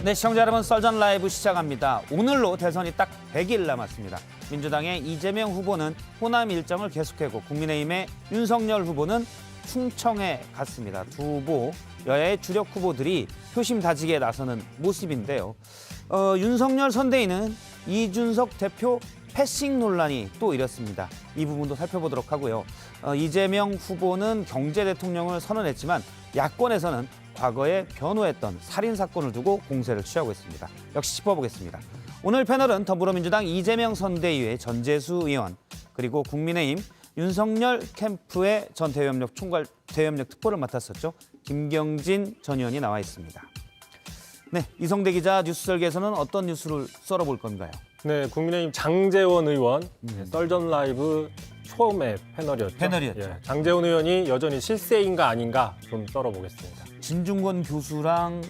네, 시청자 여러분, 썰전 라이브 시작합니다. 오늘로 대선이 딱 100일 남았습니다. 민주당의 이재명 후보는 호남 일정을 계속하고 국민의힘의 윤석열 후보는 충청에 갔습니다. 두 후보, 여야의 주력 후보들이 표심 다지기에 나서는 모습인데요. 윤석열 선대위는 이준석 대표 패싱 논란이 또 일었습니다. 이 부분도 살펴보도록 하고요. 이재명 후보는 경제 대통령을 선언했지만 야권에서는 과거에 변호했던 살인 사건을 두고 공세를 취하고 있습니다. 역시 짚어보겠습니다. 오늘 패널은 더불어민주당 이재명 선대위의 전재수 의원, 그리고 국민의힘 윤석열 캠프의 전 대외협력 총괄 대외협력 특보를 맡았었죠. 김경진 전 의원이 나와 있습니다. 네, 이성대 기자 뉴스 설계에서는 어떤 뉴스를 썰어볼 건가요? 네, 국민의힘 장제원 의원 썰전 라이브 처음에 패널이었죠. 패널이었죠. 장제원 의원이 여전히 실세인가 아닌가 좀 썰어보겠습니다. 진중권 교수랑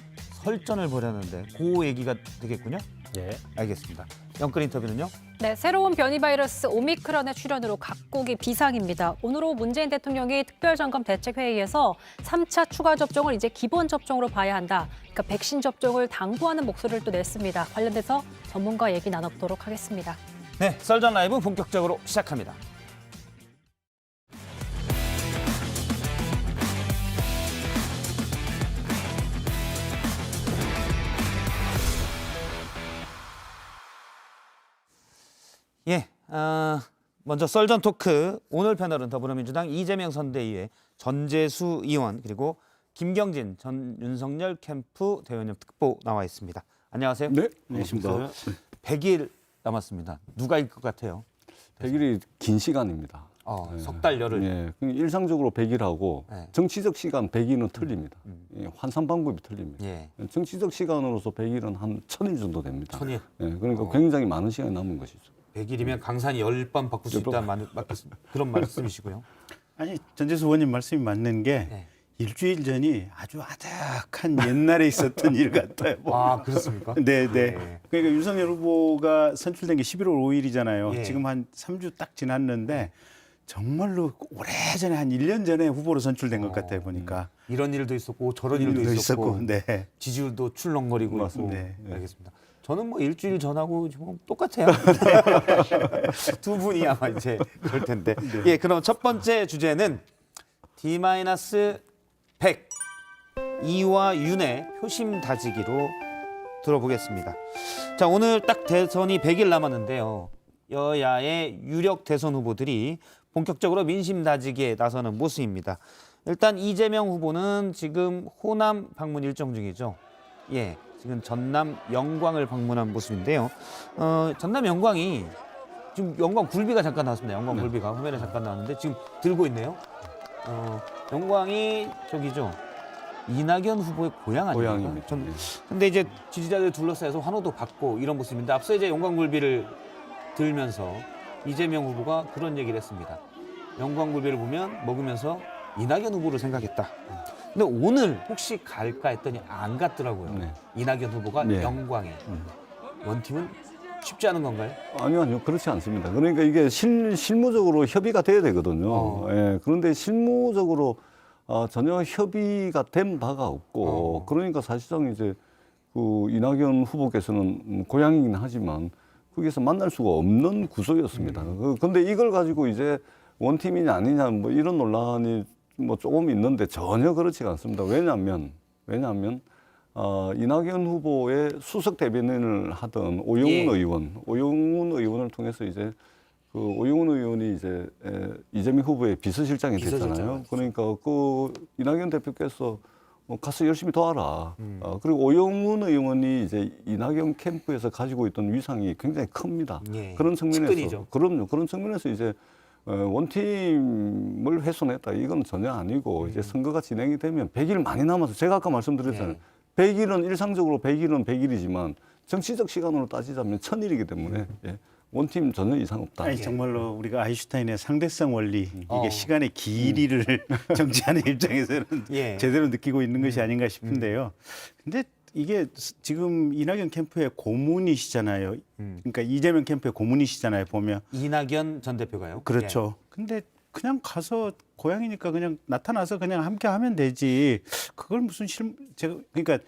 설전을 벌였는데 그 얘기가 되겠군요. 예. 알겠습니다. 연끌 인터뷰는요? 네, 새로운 변이 바이러스 오미크론의 출현으로 각국이 비상입니다. 오늘 오후 문재인 대통령이 특별점검 대책회의에서 3차 추가 접종을 이제 기본 접종으로 봐야 한다. 그러니까 백신 접종을 당부하는 목소리를 또 냈습니다. 관련돼서 전문가 얘기 나눠보도록 하겠습니다. 네, 썰전 라이브 본격적으로 시작합니다. 예, 먼저 썰전 토크. 오늘 패널은 더불어민주당 이재명 선대위의 전재수 의원, 그리고 김경진 전 윤석열 캠프 대외협력 특보 나와 있습니다. 안녕하세요. 네, 안녕하십니까. 100일 남았습니다. 누가 일 것 같아요? 100일이 긴 시간입니다. 석 달 열흘. 예, 일상적으로 100일하고 네. 정치적 시간 100일은 틀립니다. 예, 환산 방법이 틀립니다. 예. 정치적 시간으로서 100일은 한 1000일 정도 됩니다. 1000일. 예, 그러니까 굉장히 많은 시간이 남은 것이죠. 100일이면 강산이 10번 바꿀 수 있다는 그런 말씀이시고요. 아니, 전재수 의원님 말씀이 맞는 게 네. 일주일 전이 아주 아득한 옛날에 있었던 일 같아요. 아, 그렇습니까? 네, 네. 네. 그러니까 윤석열 후보가 선출된 게 11월 5일이잖아요. 예. 지금 한 3주 딱 지났는데 정말로 오래전에 한 1년 전에 후보로 선출된 것 같아요, 보니까. 이런 일도 있었고 저런 일도 있었고 네. 지지율도 출렁거리고 맞습니다. 있고. 네, 네. 알겠습니다. 저는 뭐 일주일 전하고 지금 똑같아요. 두 분이 아마 이제 그럴 텐데. 예, 그럼 첫 번째 주제는 D-100 이와 윤의 표심 다지기로 들어보겠습니다. 자, 오늘 딱 대선이 100일 남았는데요. 여야의 유력 대선 후보들이 본격적으로 민심 다지기에 나서는 모습입니다. 일단 이재명 후보는 지금 호남 방문 일정 중이죠. 예, 지금 전남 영광을 방문한 모습인데요. 전남 영광이 지금 영광 굴비가 잠깐 나왔습니다. 영광 굴비가 화면에 잠깐 나왔는데 지금 들고 있네요. 영광이 저기죠. 이낙연 후보의 고향 아닙니까? 고향입니다. 근데 이제 지지자들 둘러싸여서 환호도 받고 이런 모습인데 앞서 이제 영광굴비를 들면서 이재명 후보가 그런 얘기를 했습니다. 영광굴비를 보면 먹으면서 이낙연 후보를 생각했다. 근데 오늘 혹시 갈까 했더니 안 갔더라고요. 네. 이낙연 후보가 네. 영광에. 원팀은 쉽지 않은 건가요? 아니요, 그렇지 않습니다. 그러니까 이게 실무적으로 협의가 돼야 되거든요. 예, 그런데 실무적으로 전혀 협의가 된 바가 없고, 그러니까 사실상 이제 그 이낙연 후보께서는 고향이긴 하지만 거기서 만날 수가 없는 구조였습니다. 그런데 이걸 가지고 이제 원팀이냐 아니냐 뭐 이런 논란이 뭐 조금 있는데 전혀 그렇지가 않습니다. 왜냐하면 이낙연 후보의 수석 대변인을 하던 오영훈 의원을 통해서 이제 그 오영훈 의원이 이제 이재명 후보의 비서실장이 됐잖아요. 그러니까 그 이낙연 대표께서 가서 열심히 도와라. 그리고 오영훈 의원이 이제 이낙연 캠프에서 가지고 있던 위상이 굉장히 큽니다. 예. 그런 측면에서 측근이죠. 그럼요. 그런 측면에서 이제 원팀을 훼손했다. 이건 전혀 아니고 이제 선거가 진행이 되면 100일 많이 남아서 제가 아까 말씀드렸잖아요. 100일은 일상적으로 100일은 100일이지만 정치적 시간으로 따지자면 1000일이기 때문에 예. 원팀 전혀 이상 없다. 아니, 정말로 우리가 아인슈타인의 상대성 원리, 어. 이게 시간의 길이를 정치하는 입장에서는 예. 제대로 느끼고 있는 것이 아닌가 싶은데요. 근데 이게 지금 이낙연 캠프의 고문이시잖아요. 그러니까 이재명 캠프의 고문이시잖아요, 보면. 이낙연 전 대표가요? 그렇죠. 근데 그냥 가서 고향이니까 그냥 나타나서 그냥 함께 하면 되지. 그걸 무슨 제가 그러니까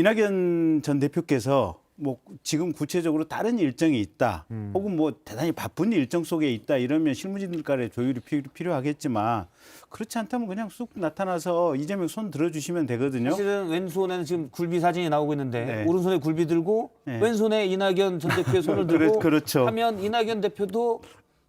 이낙연 전 대표께서 뭐 지금 구체적으로 다른 일정이 있다, 혹은 뭐 대단히 바쁜 일정 속에 있다 이러면 실무진들 간의 조율이 필요하겠지만 그렇지 않다면 그냥 쑥 나타나서 이재명 손 들어주시면 되거든요. 사실은 왼손에는 지금 굴비 사진이 나오고 있는데 네. 오른손에 굴비 들고 네. 왼손에 이낙연 전 대표의 손을 들고 그렇죠. 하면 이낙연 대표도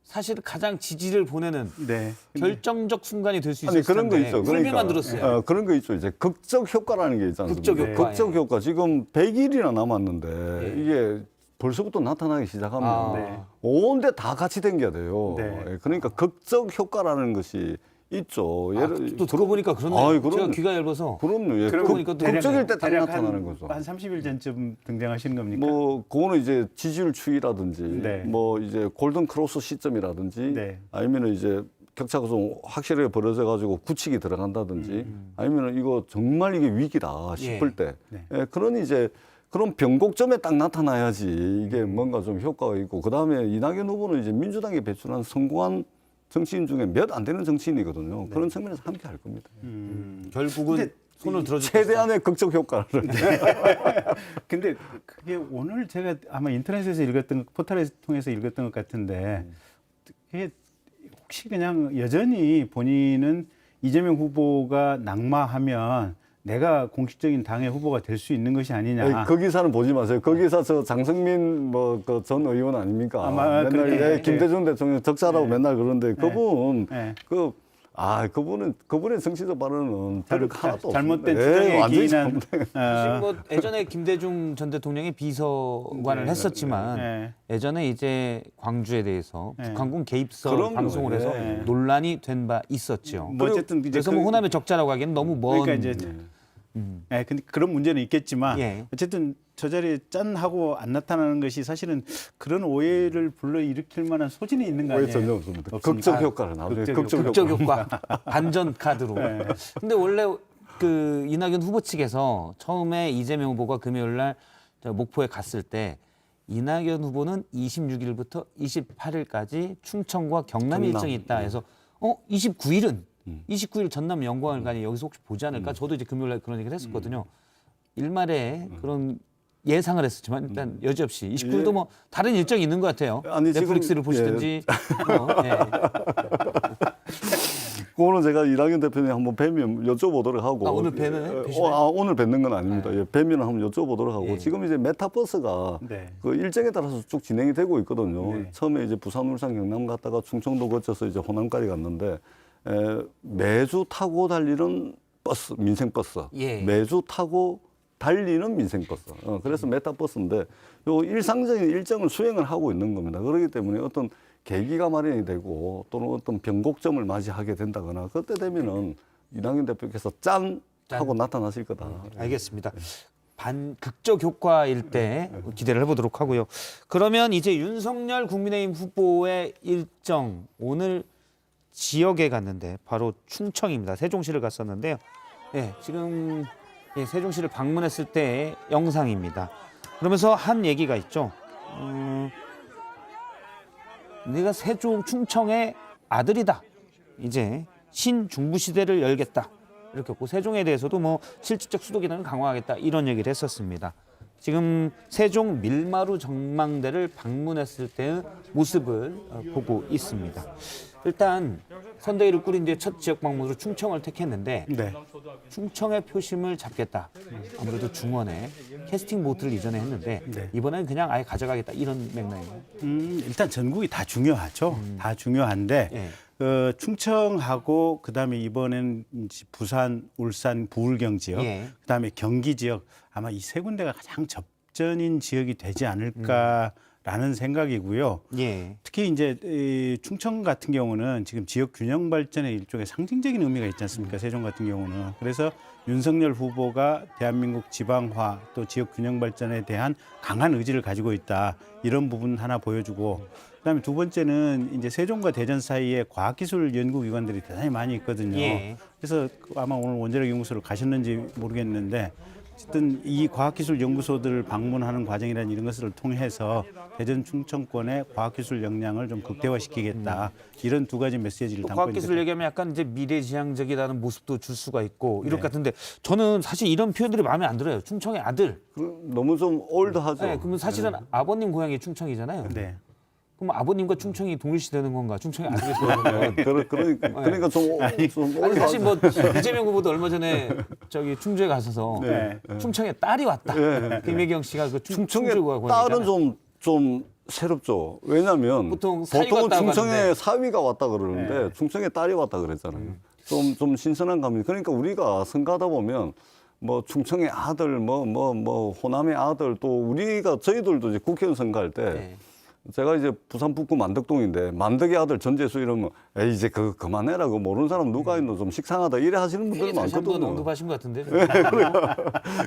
사실 가장 지지를 보내는 네. 결정적 순간이 될 수 아니 있을 그런 거 텐데 있죠. 굴비만 들었어요. 그런 거 있죠. 이제 극적 효과라는 게 있지 않습니까? 극적 효과, 극적 예. 효과. 지금 100일이나 남았는데 예. 이게 벌써부터 나타나기 시작하면 아. 네. 온데 다 같이 댕겨야 돼요. 네. 예, 그러니까 극적 효과라는 것이 있죠. 또 들어보니까 그렇네요. 아이, 그럼- 제가 귀가 얇아서 그럼요. 예. 그러고 보니까 또 극적일 때 딱 대략 나타나는 거죠. 한 30일 전쯤 등장하시는 겁니까? 뭐 그거는 이제 지지율 추이라든지 네. 뭐 이제 골든 크로스 시점이라든지 네. 아니면은 이제 격차가 좀 확실하게 벌어져 가지고 굳히기 들어간다든지 아니면은 이거 정말 이게 위기다 싶을 때 네. 예, 그런 이제 그런 변곡점에 딱 나타나야지 이게 뭔가 좀 효과가 있고 그다음에 이낙연 후보는 이제 민주당이 배출한 성공한 정치인 중에 몇 안 되는 정치인이거든요. 그런 측면에서 함께 할 겁니다. 결국은 근데 손을 들어줄 최대한의 극적 효과를 근데 그게 오늘 제가 아마 인터넷에서 읽었던 포털을 통해서 읽었던 것 같은데 그게 혹시 그냥 여전히 본인은 이재명 후보가 낙마하면 내가 공식적인 당의 후보가 될 수 있는 것이 아니냐. 그 기사는 보지 마세요. 그 기사 저 장성민 뭐 그 전 의원 아닙니까? 아마 맨날 그렇게, 예, 김대중 대통령 적자라고 네. 맨날 그러는데 그분 네. 그분의 정치적 발언은 별로 하나도 잘못된 없습니다. 주장에 완전히 기인한 지금 뭐 예전에 김대중 전 대통령이 비서관을 네. 했었지만 네. 예전에 이제 광주에 대해서 네. 북한군 개입설 그럼요. 방송을 해서 네. 논란이 된 바 있었죠. 뭐 어쨌든 이제 그래서 뭐 호남의 적자라고 하기에는 너무 먼. 그러니까 이제 근데 그런 문제는 있겠지만 예. 어쨌든 저 자리에 짠 하고 안 나타나는 것이 사실은 그런 오해를 불러일으킬 만한 소진이 있는 거 왜 아니에요? 전혀 없습니다. 없습니까? 극적 효과를 나중에 극적 극적 효과 반전 카드로. 네. 근데 원래 그 이낙연 후보 측에서 처음에 이재명 후보가 금요일 날 저 목포에 갔을 때 이낙연 후보는 26일부터 28일까지 충청과 경남 일정이 있다 해서 29일은 29일 전남 영광을간이 여기서 혹시 보지 않을까? 저도 이제 금요일 날 그런 얘기를 했었거든요. 일말에 그런 예상을 했었지만 일단 여지없이 29일도 뭐 다른 일정이 있는 것 같아요. 아니, 지금- 넷플릭스를 보시든지 예. 그거는 제가 이낙연 대표님 한번 뵈면 여쭤보도록 하고. 아, 오늘 뵈시나요? 오늘 뵙는 건 아닙니다. 예, 뵈면 한번 여쭤보도록 하고. 예. 지금 이제 메타버스가 네. 그 일정에 따라서 쭉 진행이 되고 있거든요. 네. 처음에 이제 부산, 울산, 경남 갔다가 충청도 거쳐서 이제 호남까지 갔는데 매주 타고 달리는 버스, 민생버스. 예. 매주 타고 달리는 민생버스. 그래서 메타버스인데 요 일상적인 일정을 수행을 하고 있는 겁니다. 그렇기 때문에 어떤 계기가 마련이 되고 또는 어떤 변곡점을 맞이하게 된다거나 그때 되면은 이낙연 대표께서 짠 하고 나타나실 거다. 알겠습니다. 극적 효과일 때 기대를 해보도록 하고요. 그러면 이제 윤석열 국민의힘 후보의 일정 오늘 지역에 갔는데 바로 충청입니다. 세종시를 갔었는데요. 예, 지금 세종시를 방문했을 때의 영상입니다. 그러면서 한 얘기가 있죠. 네가 세종 충청의 아들이다. 이제 신중부 시대를 열겠다. 이렇게 했고 세종에 대해서도 뭐 실질적 수도 기능을 강화하겠다 이런 얘기를 했었습니다. 지금 세종 밀마루 전망대를 방문했을 때의 모습을 보고 있습니다. 일단 선대위를 꾸린 뒤에 첫 지역 방문으로 충청을 택했는데 네. 충청의 표심을 잡겠다. 아무래도 중원에 캐스팅 보트를 이전에 했는데 네. 이번에는 그냥 아예 가져가겠다 이런 맥락이에요. 일단 전국이 다 중요하죠. 다 중요한데 예. 충청하고 그다음에 이번엔 이제 부산, 울산, 부울경 지역, 예. 그다음에 경기 지역 아마 이 세 군데가 가장 접전인 지역이 되지 않을까라는 생각이고요. 예. 특히 이제 이 충청 같은 경우는 지금 지역 균형 발전의 일종의 상징적인 의미가 있지 않습니까? 세종 같은 경우는. 그래서 윤석열 후보가 대한민국 지방화 또 지역 균형 발전에 대한 강한 의지를 가지고 있다. 이런 부분 하나 보여주고 그다음에 두 번째는 이제 세종과 대전 사이에 과학기술 연구기관들이 대단히 많이 있거든요. 예. 그래서 아마 오늘 원자력 연구소를 가셨는지 모르겠는데 어쨌든 이 과학기술연구소들을 방문하는 과정이라는 이런 것을 통해서 대전 충청권의 과학기술 역량을 좀 극대화시키겠다. 이런 두 가지 메시지를 또 담고 있는 과학기술 거죠. 얘기하면 약간 이제 미래지향적이라는 모습도 줄 수가 있고 이럴 네. 것 같은데 저는 사실 이런 표현들이 마음에 안 들어요. 충청의 아들. 너무 좀 올드하죠. 네, 그러면 사실은 아버님 고향이 충청이잖아요. 네. 그럼 아버님과 충청이 동일시 되는 건가? 충청의 아들이 되는 그러니까 좀 아니 사실 뭐 이재명 후보도 얼마 전에 저기 충주에 가서서 네. 충청의 딸이 왔다. 김혜경 씨가 그 충청의 충주가 딸은 좀 새롭죠. 왜냐하면 보통 사위가 보통은 왔다고 충청의 하는데. 사위가 왔다 그러는데 충청의 딸이 왔다 그랬잖아요. 좀 신선한 감이. 그러니까 우리가 선거하다 보면 뭐 충청의 아들, 뭐 호남의 아들 또 저희들도 이제 국회의원 선거할 때. 네. 제가 이제 부산 북구 만덕동인데 만덕의 아들 전재수 이러면 에이 이제 그거 그만해라고 모르는 사람 누가 있노 좀 식상하다 이래 하시는 분들 다시 한번 많거든요. 언급하신 것 같은데.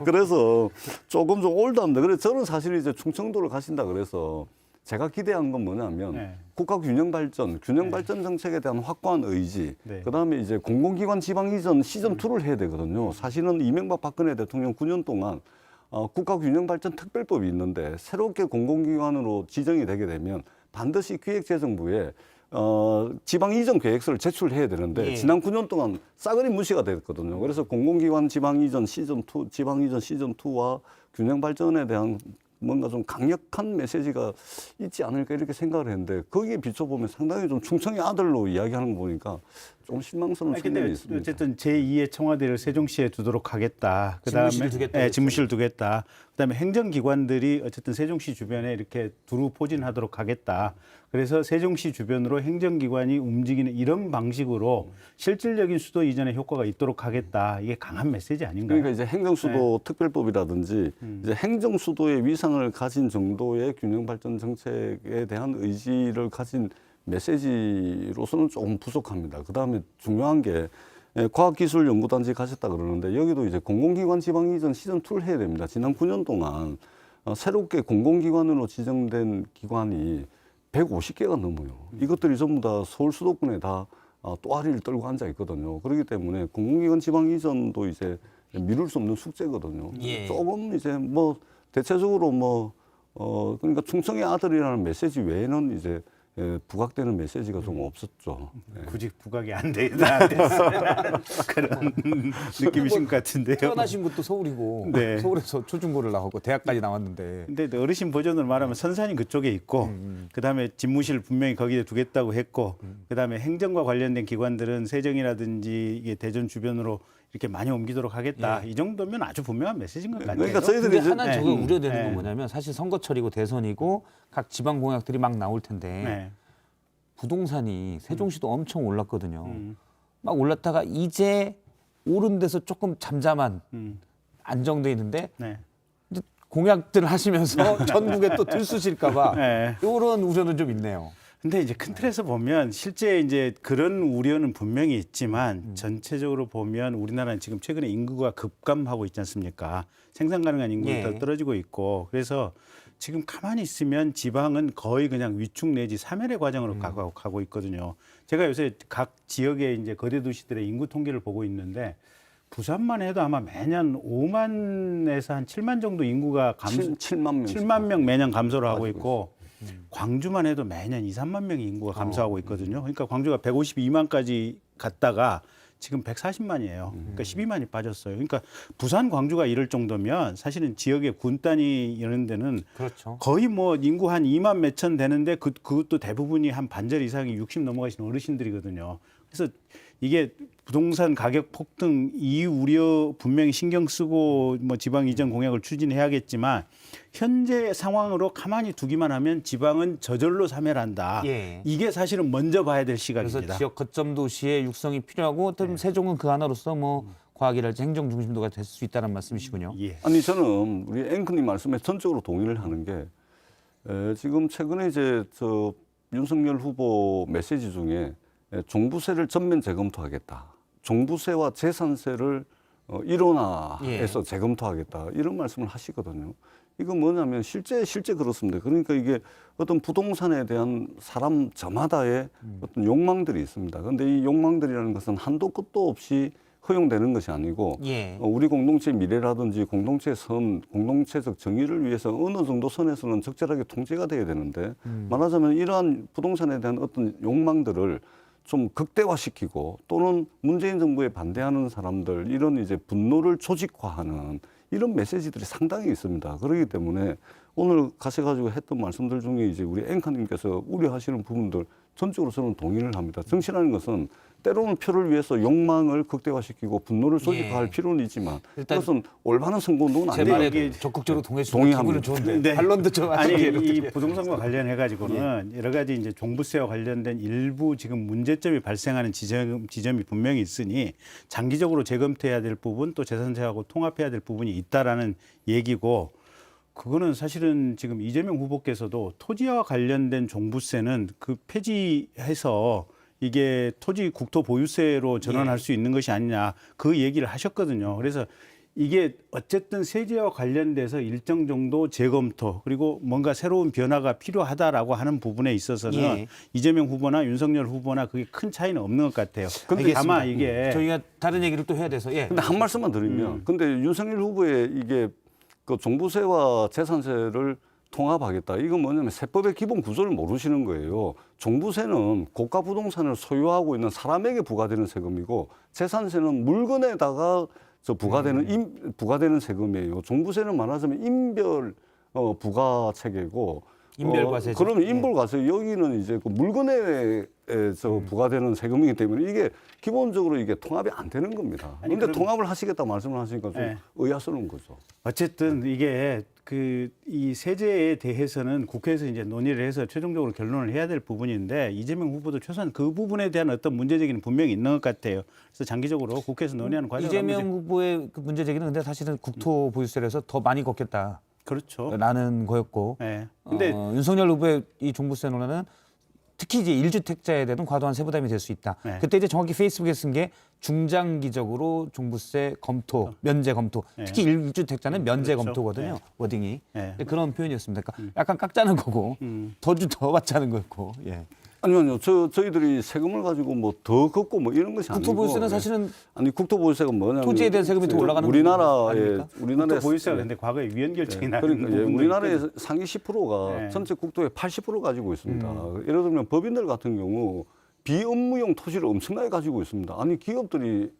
그래서 조금 좀 올드합니다. 그래서 저는 사실 이제 충청도를 가신다 그래서 제가 기대한 건 뭐냐면 네. 국가 균형 발전 정책에 대한 확고한 의지, 네. 그다음에 이제 공공기관 지방 이전 시즌 2를 해야 되거든요. 사실은 이명박 박근혜 대통령 9년 동안 국가균형발전특별법이 있는데 새롭게 공공기관으로 지정이 되게 되면 반드시 기획재정부에 지방 이전 계획서를 제출해야 되는데 예. 지난 9년 동안 싸그리 무시가 됐거든요. 그래서 공공기관 지방 이전 시즌 2, 지방 이전 시즌 2와 균형 발전에 대한 뭔가 좀 강력한 메시지가 있지 않을까 이렇게 생각을 했는데 거기에 비춰보면 상당히 좀 충청의 아들로 이야기하는 거 보니까 좀 실망스러운 아니, 측면이 근데 있습니다. 어쨌든 제2의 청와대를 세종시에 두도록 하겠다. 그다음에 집무실을 두겠다 네, 그랬죠. 집무실을 두겠다. 그다음에 행정기관들이 어쨌든 세종시 주변에 이렇게 두루 포진하도록 하겠다. 그래서 세종시 주변으로 행정기관이 움직이는 이런 방식으로 실질적인 수도 이전의 효과가 있도록 하겠다. 이게 강한 메시지 아닌가요? 그러니까 이제 행정수도 특별법이라든지 이제 행정수도의 위상을 가진 정도의 균형발전 정책에 대한 의지를 가진 메시지로서는 조금 부족합니다. 그다음에 중요한 게 과학기술연구단지 가셨다 그러는데 여기도 이제 공공기관 지방 이전 시즌 2를 해야 됩니다. 지난 9년 동안 새롭게 공공기관으로 지정된 기관이 150개가 넘어요. 이것들이 전부 다 서울 수도권에 다 또아리를 떨고 앉아 있거든요. 그렇기 때문에 공공기관 지방 이전도 이제 미룰 수 없는 숙제거든요. 예. 조금 이제 뭐 대체적으로 그러니까 충청의 아들이라는 메시지 외에는 이제 부각되는 메시지가 좀 없었죠. 네. 굳이 부각이 안 되다 그런 느낌이신 것 같은데요. 태어나신 것도 서울이고 네. 서울에서 초중고를 나오고 대학까지 나왔는데 근데 어르신 버전으로 말하면 선산이 그쪽에 있고 그다음에 집무실 분명히 거기에 두겠다고 했고 그다음에 행정과 관련된 기관들은 세정이라든지 이게 대전 주변으로 이렇게 많이 옮기도록 하겠다. 이 정도면 아주 분명한 메시지인 것 같아요. 그러니까 저희들이 근데 이제 하나 저거 네. 우려되는 네. 건 뭐냐면 사실 선거철이고 대선이고 각 지방 공약들이 막 나올 텐데 네. 부동산이 세종시도 엄청 올랐거든요. 막 올랐다가 이제 오른 데서 조금 잠잠한 안정돼 있는데 네. 이제 공약들 하시면서 전국에 또 들쑤실까 봐 네. 이런 우려는 좀 있네요. 근데 이제 큰 틀에서 보면 실제 이제 그런 우려는 분명히 있지만 전체적으로 보면 우리나라는 지금 최근에 인구가 급감하고 있지 않습니까? 생산 가능한 인구가 예. 더 떨어지고 있고 그래서 지금 가만히 있으면 지방은 거의 그냥 위축 내지 사멸의 과정으로 가고 있거든요. 제가 요새 각 지역의 이제 거대 도시들의 인구 통계를 보고 있는데 부산만 해도 아마 매년 5만에서 한 7만 정도 인구가 7만 명. 7만 명 매년 감소를 하고 있고 광주만 해도 매년 2, 3만 명의 인구가 감소하고 있거든요. 그러니까 광주가 152만까지 갔다가 지금 140만이에요. 그러니까 12만이 빠졌어요. 그러니까 부산, 광주가 이럴 정도면 사실은 지역의 군단위 이런 데는 그렇죠. 거의 뭐 인구 한 2만 몇천 되는데 그것도 대부분이 한 반절 이상이 60 넘어가시는 어르신들이거든요. 그래서 이게 부동산 가격 폭등 이 우려 분명히 신경 쓰고 뭐 지방 이전 공약을 추진해야겠지만 현재 상황으로 가만히 두기만 하면 지방은 저절로 사멸한다. 예. 이게 사실은 먼저 봐야 될 그래서 시각입니다. 지역 거점 도시의 육성이 필요하고 또 세종은 그 하나로서 뭐 과학이랄지 행정 중심도가 될 수 있다는 말씀이시군요. 예. 아니 저는 우리 앵커님 말씀에 전적으로 동의를 하는 게 지금 최근에 이제 저 윤석열 후보 메시지 중에 종부세를 전면 재검토하겠다. 종부세와 재산세를 일원화해서 재검토하겠다. 이런 말씀을 하시거든요. 이건 뭐냐면 실제 그렇습니다. 그러니까 이게 어떤 부동산에 대한 사람 저마다의 어떤 욕망들이 있습니다. 그런데 이 욕망들이라는 것은 한도 끝도 없이 허용되는 것이 아니고 예. 우리 공동체의 미래라든지 공동체의 선, 공동체적 정의를 위해서 어느 정도 선에서는 적절하게 통제가 돼야 되는데 말하자면 이러한 부동산에 대한 어떤 욕망들을 좀 극대화시키고 또는 문재인 정부에 반대하는 사람들 이런 이제 분노를 조직화하는 이런 메시지들이 상당히 있습니다. 그렇기 때문에 오늘 가셔가지고 했던 말씀들 중에 이제 우리 앵커님께서 우려하시는 부분들 전적으로 저는 동의를 합니다. 정치라는 것은 때로는 표를 위해서 욕망을 극대화시키고 분노를 조직화할 예. 필요는 있지만 일단 그것은 올바른 선거운동은 제 아니에요. 말에 적극적으로 동의해주시면 동의합니다. 기분은 좋은데 네. 반론도 좀 아니 하시기를 이 어떻게. 부동산과 관련해 가지고는 여러 가지 이제 종부세와 관련된 일부 지금 문제점이 발생하는 지점이 분명히 있으니 장기적으로 재검토해야 될 부분 또 재산세하고 통합해야 될 부분이 있다라는 얘기고 그거는 사실은 지금 이재명 후보께서도 토지와 관련된 종부세는 그 폐지해서 이게 토지 국토 보유세로 전환할 수 있는 것이 아니냐 그 얘기를 하셨거든요. 그래서 이게 어쨌든 세제와 관련돼서 일정 정도 재검토 그리고 뭔가 새로운 변화가 필요하다라고 하는 부분에 있어서는 예. 이재명 후보나 윤석열 후보나 그게 큰 차이는 없는 것 같아요. 근데 알겠습니다. 다만 이게 저희가 다른 얘기를 또 해야 돼서 예. 근데 한 말씀만 드리면 근데 윤석열 후보의 이게 그 종부세와 재산세를 통합하겠다. 이건 뭐냐면 세법의 기본 구조를 모르시는 거예요. 종부세는 고가 부동산을 소유하고 있는 사람에게 부과되는 세금이고 재산세는 물건에다가 부과되는 세금이에요. 종부세는 말하자면 인별 부과 체계고 인별과세죠. 그러면 인별과세 여기는 이제 그 물건에서 부과되는 세금이기 때문에 이게 기본적으로 이게 통합이 안 되는 겁니다. 아니, 그런데 그럼- 통합을 하시겠다 말씀을 하시니까 좀 네. 의아스러운 거죠. 어쨌든 이게 이 세제에 대해서는 국회에서 이제 논의를 해서 최종적으로 결론을 해야 될 부분인데 이재명 후보도 최소한 그 부분에 대한 어떤 문제제기는 분명히 있는 것 같아요. 그래서 장기적으로 국회에서 논의하는 과정을 이재명 한번 후보의 그 문제 제기는 근데 사실은 국토 보유세에서 더 많이 걷겠다. 그렇죠. 라는 거였고 네. 근데 윤석열 후보의 이 종부세 논란은 특히 이제 1주택자에 대한 과도한 세부담이 될 수 있다. 네. 그때 이제 정확히 페이스북에 쓴 게 중장기적으로 종부세 검토, 면제 검토. 네. 특히 1주택자는 면제 그렇죠. 검토거든요. 네. 워딩이. 네. 그런 표현이었습니다. 그러니까 약간 깎자는 거고 더 받자는 거였고. 예. 아니요. 저희들이 세금을 가지고 뭐 더 걷고 뭐 이런 것이 아니고 국토 보유세는 예. 사실은 아니 국토보유세가 뭐냐면 토지에 대한 세금이 더 올라가는 거 우리나라의 아닙니까? 또 보유세가 근데 과거에 위헌 결정이 나는 그러니까 예, 부분도 우리나라의 있거든요. 상위 10%가 네. 전체 국토의 80% 가지고 있습니다. 예를 들면 법인들 같은 경우 비업무용 토지를 엄청나게 가지고 있습니다. 아니 기업들이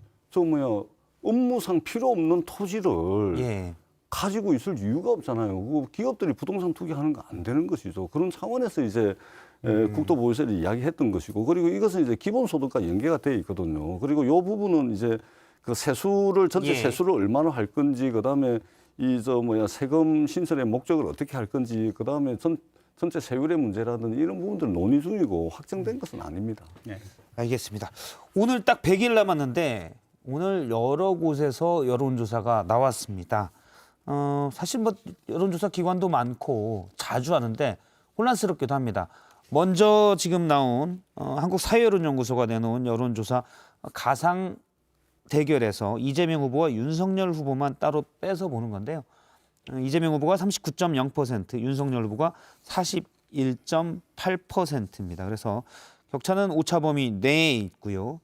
업무상 필요 없는 토지를 예. 가지고 있을 이유가 없잖아요. 그 기업들이 부동산 투기하는 거 안 되는 것이죠. 그런 차원에서 이제 국토보유세를 이야기했던 것이고, 그리고 이것은 이제 기본소득과 연계가 돼 있거든요. 그리고 이 부분은 이제 그 세수를 전체 예. 세수를 얼마나 할 건지, 그 다음에 세금 신설의 목적을 어떻게 할 건지, 그 다음에 전체 세율의 문제라든지 이런 부분들 논의 중이고 확정된 것은 아닙니다. 네. 알겠습니다. 오늘 딱 100일 남았는데 오늘 여러 곳에서 여론조사가 나왔습니다. 사실 뭐 여론조사 기관도 많고 자주 하는데 혼란스럽기도 합니다. 먼저 지금 나온 한국사회여론연구소가 내놓은 여론조사 가상 대결에서 이재명 후보와 윤석열 후보만 따로 빼서 보는 건데요. 이재명 후보가 39.0%, 윤석열 후보가 41.8%입니다. 그래서 격차는 오차 범위 내에 있고요.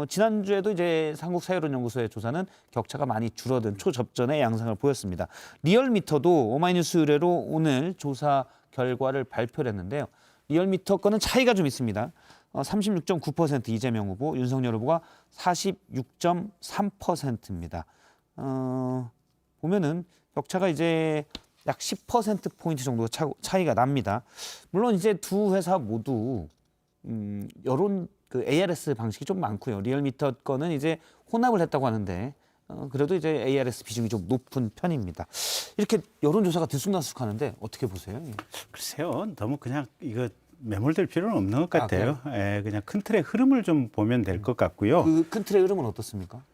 지난주에도 이제 한국사회여론연구소의 조사는 격차가 많이 줄어든 초접전의 양상을 보였습니다. 리얼미터도 오마이뉴스 의뢰로 오늘 조사 결과를 발표를 했는데요. 리얼미터 거는 차이가 좀 있습니다. 36.9% 이재명 후보, 윤석열 후보가 46.3%입니다. 보면은 격차가 이제 약 10%포인트 정도 차이가 납니다. 물론 이제 두 회사 모두 여론 그 ARS 방식이 좀 많고요. 리얼미터 거는 이제 혼합을 했다고 하는데 그래도 이제 ARS 비중이 좀 높은 편입니다. 이렇게 여론조사가 들쑥날쑥하는데 어떻게 보세요? 글쎄요, 너무 그냥 이거 매몰될 필요는 없는 것 같아요. 예, 그냥 큰 틀의 흐름을 좀 보면 될 것 같고요. 그 큰 틀의 흐름은 어떻습니까?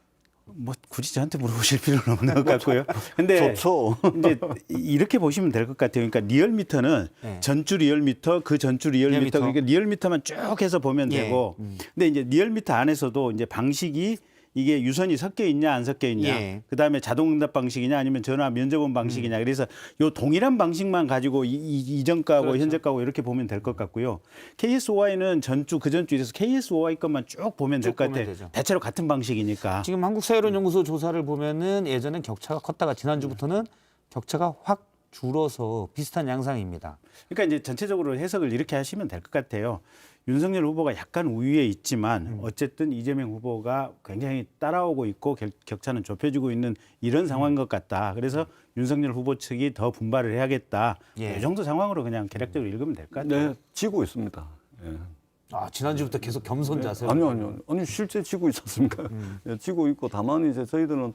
뭐 굳이 저한테 물어보실 필요는 없는 것 같고요. 근데 좋죠. 이제 이렇게 보시면 될 것 같아요. 그러니까 리얼미터는 네. 전주 리얼미터, 그 전주 리얼미터, 리얼미터. 그러니까 리얼미터만 쭉 해서 보면 예. 되고. 근데 이제 리얼미터 안에서도 이제 방식이 이게 유선이 섞여 있냐 안 섞여 있냐, 예. 그다음에 자동응답 방식이냐 아니면 전화 면접원 방식이냐. 그래서 요 동일한 방식만 가지고 이전가고 그렇죠. 현재가고 이렇게 보면 될 것 같고요. KSOI는 그 전주 이래서 KSOI 것만 쭉 보면 될 쭉 것 보면 같아요. 되죠. 대체로 같은 방식이니까. 지금 한국사회론연구소 조사를 보면은 예전엔 격차가 컸다가 지난주부터는 격차가 확 줄어서 비슷한 양상입니다. 그러니까 이제 전체적으로 해석을 이렇게 하시면 될 것 같아요. 윤석열 후보가 약간 우위에 있지만 어쨌든 이재명 후보가 굉장히 따라오고 있고 격차는 좁혀지고 있는 이런 상황인 것 같다. 그래서 윤석열 후보 측이 더 분발을 해야겠다. 예. 이 정도 상황으로 그냥 개략적으로 읽으면 될 것 같아요. 네, 지고 있습니다. 예. 아, 지난주부터 계속 겸손 자세로. 아니 실제 지고 있지 않습니까? 예, 지고 있고 다만 이제 저희들은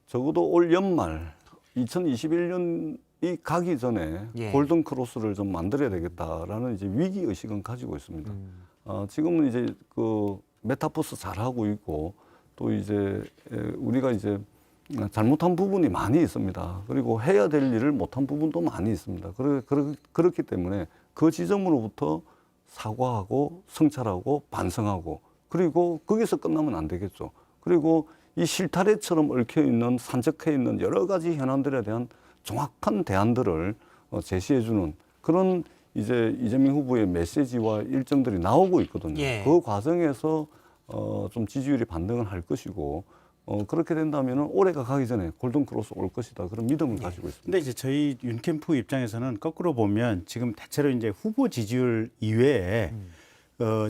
적어도 올 연말 2021년이 가기 전에 예. 골든 크로스를 좀 만들어야 되겠다라는 이제 위기 의식은 가지고 있습니다. 지금은 이제 그 메타버스 잘 하고 있고 또 이제 우리가 이제 잘못한 부분이 많이 있습니다. 그리고 해야 될 일을 못한 부분도 많이 있습니다. 그렇기 때문에 그 지점으로부터 사과하고 성찰하고 반성하고 그리고 거기서 끝나면 안 되겠죠. 그리고 이 실타래처럼 얽혀 있는 산적해 있는 여러 가지 현안들에 대한 정확한 대안들을 제시해주는 그런 이제 이재명 후보의 메시지와 일정들이 나오고 있거든요. 예. 그 과정에서 좀 지지율이 반등을 할 것이고 그렇게 된다면 올해가 가기 전에 골든크로스 올 것이다 그런 믿음을 가지고 있습니다. 근데 이제 저희 윤캠프 입장에서는 거꾸로 보면 지금 대체로 이제 후보 지지율 이외에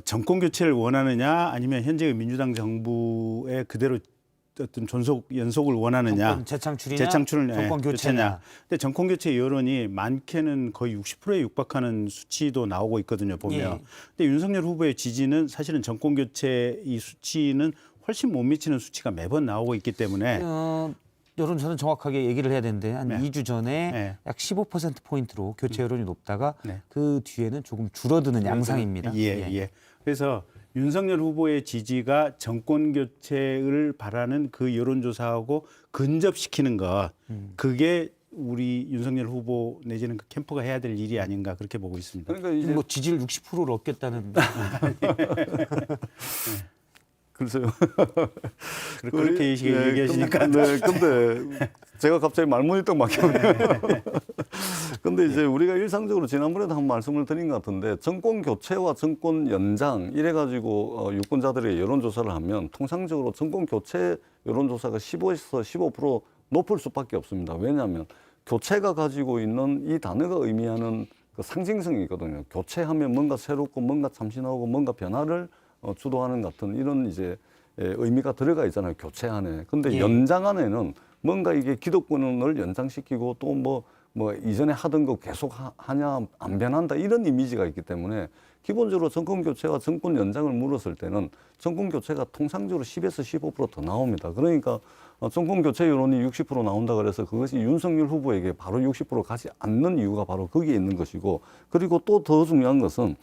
정권 교체를 원하느냐 아니면 현재의 민주당 정부의 그대로 어떤 연속을 원하느냐, 정권 재창출이냐, 재창출을 정권 교체냐. 근데 정권 교체 여론이 많게는 거의 60%에 육박하는 수치도 나오고 있거든요. 보면. 예. 근데 윤석열 후보의 지지는 사실은 정권 교체 이 수치는 훨씬 못 미치는 수치가 매번 나오고 있기 때문에 여론조사는 정확하게 얘기를 해야 되는데 한 네. 2주 전에 네. 약 15%포인트로 교체 여론이 높다가 네. 그 뒤에는 조금 줄어드는 양상입니다. 예. 그래서 윤석열 후보의 지지가 정권 교체를 바라는 그 여론조사하고 근접시키는 것, 그게 우리 윤석열 후보 내지는 그 캠프가 해야 될 일이 아닌가 그렇게 보고 있습니다. 그러니까 이제 뭐 지지율 60%를 얻겠다는 글쎄요. 그렇게 얘기하시니까. 네, 근데 제가 갑자기 말문이 떡 막혀요. 근데 이제 우리가 일상적으로 지난번에도 한 말씀을 드린 것 같은데 정권 교체와 정권 연장 이래가지고 유권자들의 여론조사를 하면 통상적으로 정권 교체 여론조사가 15에서 15% 높을 수밖에 없습니다. 왜냐하면 교체가 가지고 있는 이 단어가 의미하는 그 상징성이거든요. 교체하면 뭔가 새롭고 뭔가 참신하고 뭔가 변화를 주도하는 같은 이런 이제 의미가 들어가 있잖아요. 교체 안에. 근데 예. 연장 안에는 뭔가 이게 기득권을 연장시키고 또 뭐 이전에 하던 거 계속 하냐 안 변한다 이런 이미지가 있기 때문에 기본적으로 정권 교체와 정권 연장을 물었을 때는 정권 교체가 통상적으로 10에서 15% 더 나옵니다. 그러니까 정권 교체 여론이 60% 나온다 그래서 그것이 윤석열 후보에게 바로 60% 가지 않는 이유가 바로 거기에 있는 것이고 그리고 또 더 중요한 것은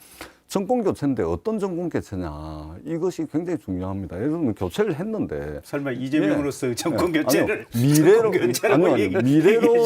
정권 교체인데 어떤 정권 교체냐 이것이 굉장히 중요합니다. 예를 들면 교체를 했는데 설마 이재명으로서 정권 교체를 미래로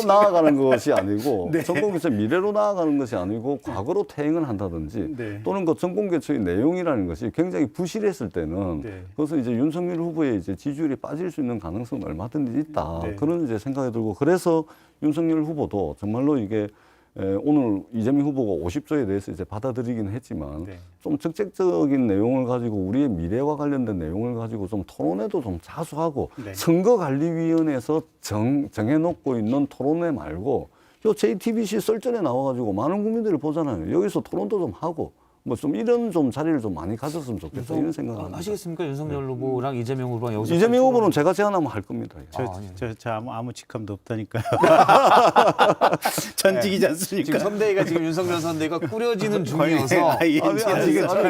나아가는 것이 아니고 네. 정권 교체 미래로 나아가는 것이 아니고 과거로 퇴행을 한다든지 네. 또는 그 정권 교체의 내용이라는 것이 굉장히 부실했을 때는 네. 그것은 이제 윤석열 후보의 이제 지지율이 빠질 수 있는 가능성은 얼마든지 있다 네. 그런 이제 생각이 들고 그래서 윤석열 후보도 정말로 이게 오늘 이재명 후보가 50조에 대해서 이제 받아들이긴 했지만 네. 좀 적극적인 내용을 가지고 우리의 미래와 관련된 내용을 가지고 좀 토론회도 좀 자수하고 네. 선거관리위원회에서 정해놓고 있는 토론회 말고 요 JTBC 썰전에 나와가지고 많은 국민들이 보잖아요. 여기서 토론도 좀 하고 뭐 좀 이런 좀 자리를 좀 많이 가졌으면 좋겠다 이런 생각을 합니다. 하시겠습니까? 윤석열 후보랑 이재명 후보랑 여기서 이재명 후보는 제가 제안하면 할 겁니다. 저 아무 직함도 없다니까요. 전직이지 않습니까? 지금 선대위가 지금 윤석열 선대위가 꾸려지는 중이어서 아니,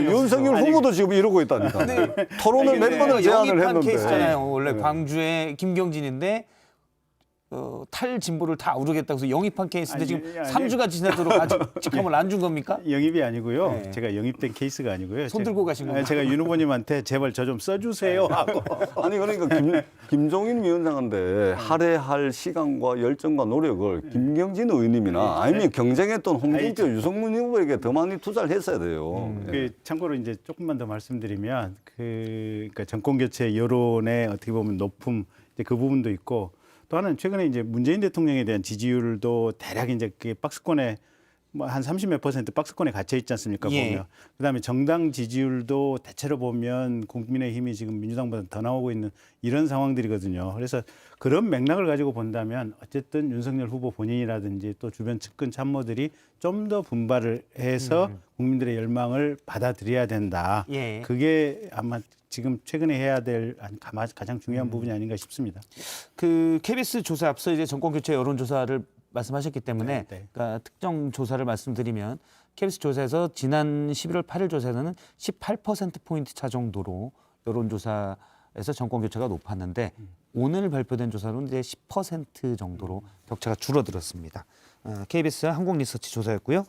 윤석열 후보도 지금 이러고 있다니까. 토론을 몇 번을 제안을 영입한 했는데. 케이스잖아요. 원래 광주의 김경진인데 탈진보를 다 우르겠다고 해서 영입한 케이스인데 아니, 지금 아니. 3주가 지나도록 아직 직함을 안 준 겁니까? 영입이 아니고요. 네. 제가 영입된 케이스가 아니고요. 손 들고 가신 건가요? 제가 윤 후보님한테 제발 저 좀 써주세요 하고. 아니 그러니까 김종인 위원장한테 할애할 시간과 열정과 노력을 김경진 의원님이나 아니면 경쟁했던 홍준표, 유승민 후보에게 더 많이 투자를 했어야 돼요. 예. 참고로 이제 조금만 더 말씀드리면 그러니까 정권 교체 여론의 어떻게 보면 높음 이제 그 부분도 있고 또 하나는 최근에 이제 문재인 대통령에 대한 지지율도 대략 이제 그 박스권에 뭐 한 30몇 % 박스권에 갇혀 있지 않습니까? 예. 보면 그다음에 정당 지지율도 대체로 보면 국민의힘이 지금 민주당보다 더 나오고 있는 이런 상황들이거든요. 그래서 그런 맥락을 가지고 본다면 어쨌든 윤석열 후보 본인이라든지 또 주변 측근 참모들이 좀 더 분발을 해서 국민들의 열망을 받아들여야 된다. 예. 그게 아마 지금 최근에 해야 될 가장 중요한 부분이 아닌가 싶습니다. 그 KBS 조사 앞서 이제 정권 교체 여론 조사를 말씀하셨기 때문에 네, 네. 그러니까 특정 조사를 말씀드리면 KBS 조사에서 지난 11월 8일 조사에서는 18%포인트 차 정도로 여론조사에서 정권 교체가 높았는데 오늘 발표된 조사로는 이제 10% 정도로 격차가 줄어들었습니다. KBS 한국리서치 조사였고요.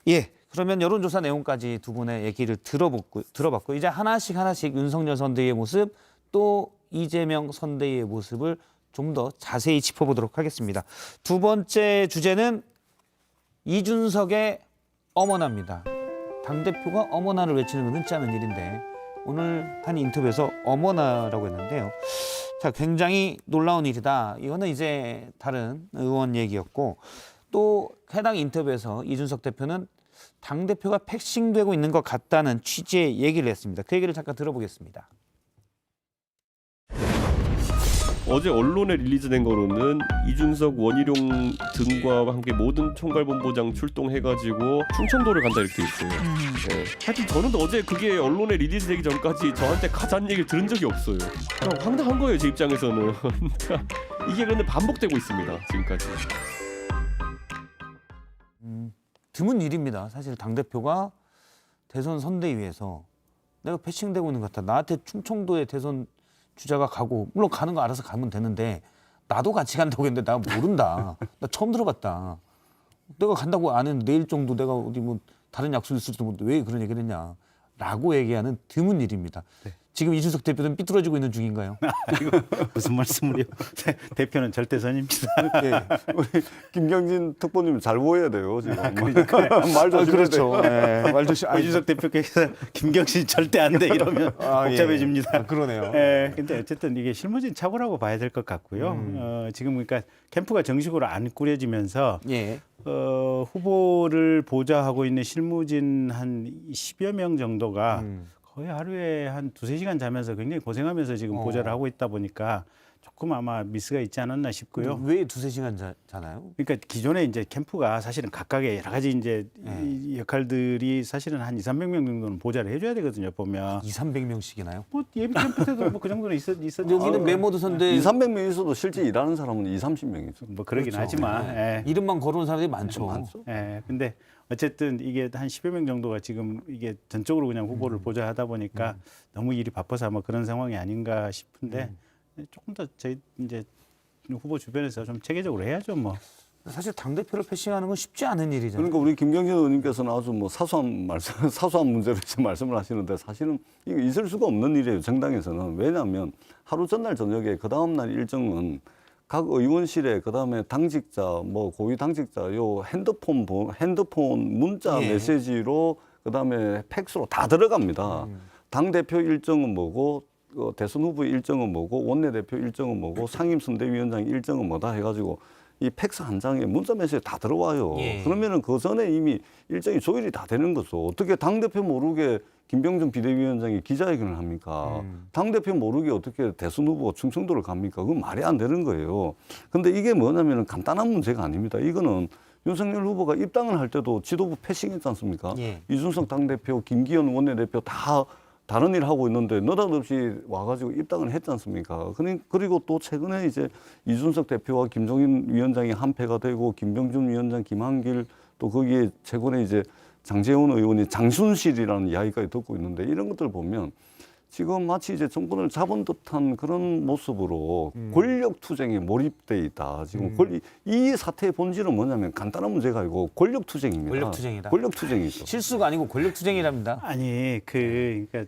예, 그러면 여론조사 내용까지 두 분의 얘기를 들어봤고 이제 하나씩 윤석열 선대위의 모습 또 이재명 선대위의 모습을 좀 더 자세히 짚어보도록 하겠습니다. 두 번째 주제는 이준석의 어머나입니다. 당대표가 어머나를 외치는 건 흔치 않은 일인데 오늘 한 인터뷰에서 어머나라고 했는데요. 자, 굉장히 놀라운 일이다. 이거는 이제 다른 의원 얘기였고 또 해당 인터뷰에서 이준석 대표는 당대표가 패싱되고 있는 것 같다는 취지의 얘기를 했습니다. 그 얘기를 잠깐 들어보겠습니다. 어제 언론에 릴리즈된 거로는 이준석, 원희룡 등과 함께 모든 총괄본부장 출동해가지고 충청도를 간다 이렇게 돼 있어요. 네. 하여튼 저는 어제 그게 언론에 릴리즈되기 전까지 저한테 가자는 얘기를 들은 적이 없어요. 그냥 황당한 거예요 제 입장에서는. 이게 그런데 반복되고 있습니다 지금까지. 드문 일입니다. 사실 당대표가 대선 선대위에서 내가 패싱되고 있는 것 같다. 나한테 충청도에 대선 주자가 가고 물론 가는 거 알아서 가면 되는데 나도 같이 간다고 했는데 나 모른다. 나 처음 들어봤다. 내가 간다고 아는 내일 정도 내가 어디 뭐 다른 약속 있을지도 모르는데 왜 그런 얘기를 했냐. 라고 얘기하는 드문 일입니다. 네. 지금 이준석 대표는 삐뚤어지고 있는 중인가요? 이거 무슨 말씀을요? 대표는 절대선입니다. 네. 우리 김경진 특보님 잘 보여야 돼요 지금. 말 아, 조심해야 그렇죠. 돼요. 네. 말 조심. 이준석 대표께서 김경신 절대 안 돼 이러면 복잡해집니다. 아, 그러네요. 예, 근데 어쨌든 이게 실무진 착오라고 봐야 될 것 같고요. 지금 그러니까 캠프가 정식으로 안 꾸려지면서 예. 후보를 보좌하고 있는 실무진 한 10여 명 정도가 거의 하루에 한 2-3시간 자면서 굉장히 고생하면서 지금 보좌를 하고 있다 보니까 조금 아마 미스가 있지 않았나 싶고요. 왜 2-3시간 자나요? 그러니까 기존에 이제 캠프가 사실은 각각의 여러 가지 이제 이 역할들이 사실은 한 200-300명 정도는 보좌를 해줘야 되거든요. 보면 200-300명씩이나요? 뭐 예비 캠프 때도 뭐 그 정도는 있었죠. 여기는 메모도 선대 200-300명 있어도 실제 일하는 사람은 20-30명 있어요. 뭐 그러긴 그렇죠. 하지만 예. 이름만 거론한 사람들이 많죠. 예, 근데 어쨌든 이게 한 10여 명 정도가 지금 이게 전적으로 그냥 후보를 보좌하다 보니까 너무 일이 바빠서 아마 그런 상황이 아닌가 싶은데 조금 더 저희 이제 후보 주변에서 좀 체계적으로 해야죠, 뭐. 사실 당 대표를 패싱하는 건 쉽지 않은 일이잖아요. 그러니까 우리 김경진 의원님께서는 아주 뭐 사소한 문제로 이제 말씀을 하시는데 사실은 이거 있을 수가 없는 일이에요. 정당에서는. 왜냐하면 하루 전날 저녁에 그 다음 날 일정은 각 의원실에 그다음에 당직자 뭐 고위 당직자 요 핸드폰 문자 예. 메시지로 그다음에 팩스로 다 들어갑니다. 당 대표 일정은 뭐고 대선 후보 일정은 뭐고 원내대표 일정은 뭐고 상임선대위원장 일정은 뭐다 해가지고 이 팩스 한 장에 문자 메시지 다 들어와요. 예. 그러면은 그 전에 이미 일정이 조율이 다 되는 거죠. 어떻게 당 대표 모르게 김병준 비대위원장이 기자회견을 합니까? 당대표 모르게 어떻게 대선 후보가 충청도를 갑니까? 그건 말이 안 되는 거예요. 근데 이게 뭐냐면 간단한 문제가 아닙니다. 이거는 윤석열 후보가 입당을 할 때도 지도부 패싱했지 않습니까? 예. 이준석 당대표, 김기현 원내대표 다 다른 일 하고 있는데 느닷없이 와가지고 입당을 했지 않습니까? 그리고 또 최근에 이제 이준석 대표와 김종인 위원장이 한패가 되고 김병준 위원장, 김한길 또 거기에 최근에 이제 장제원 의원이 장순실이라는 이야기까지 듣고 있는데 이런 것들 보면 지금 마치 이제 정권을 잡은 듯한 그런 모습으로 권력 투쟁에 몰입돼 있다. 지금 이 사태의 본질은 뭐냐면 간단한 문제가 아니고 권력 투쟁입니다. 권력 투쟁이다. 권력 투쟁이죠. 실수가 아니고 권력 투쟁이랍니다. 아니 그러니까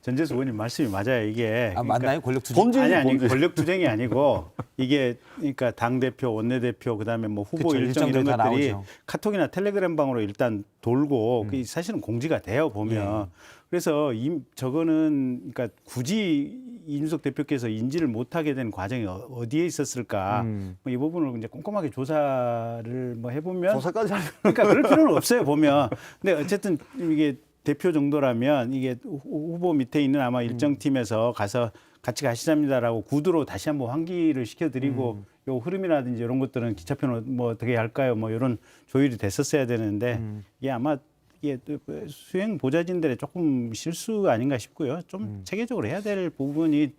전재수 의원님 말씀이 맞아요. 이게 아, 맞나요? 권력 투쟁? 본질이 아니 본질. 권력 투쟁이 아니고 이게 그러니까 당 대표, 원내대표 그다음에 뭐 후보 그쵸, 일정 이런 일정들이 다 것들이 나오죠. 카톡이나 텔레그램 방으로 일단 돌고 그게 사실은 공지가 돼요 보면. 그래서 저거는 그러니까 굳이 이준석 대표께서 인지를 못하게 된 과정이 어디에 있었을까? 뭐이 부분을 이제 꼼꼼하게 조사를 뭐 해보면 조사까지 하면 그러니까 그럴 필요는 없어요 보면. 근데 어쨌든 이게 대표 정도라면 이게 후보 밑에 있는 아마 일정 팀에서 가서 같이 가시랍니다라고 구두로 다시 한번 환기를 시켜드리고 요 흐름이라든지 이런 것들은 기차표는 뭐 어떻게 할까요? 뭐 이런 조율이 됐었어야 되는데 이게 아마 이게 수행 보좌진들의 조금 실수가 아닌가 싶고요. 좀 체계적으로 해야 될 부분이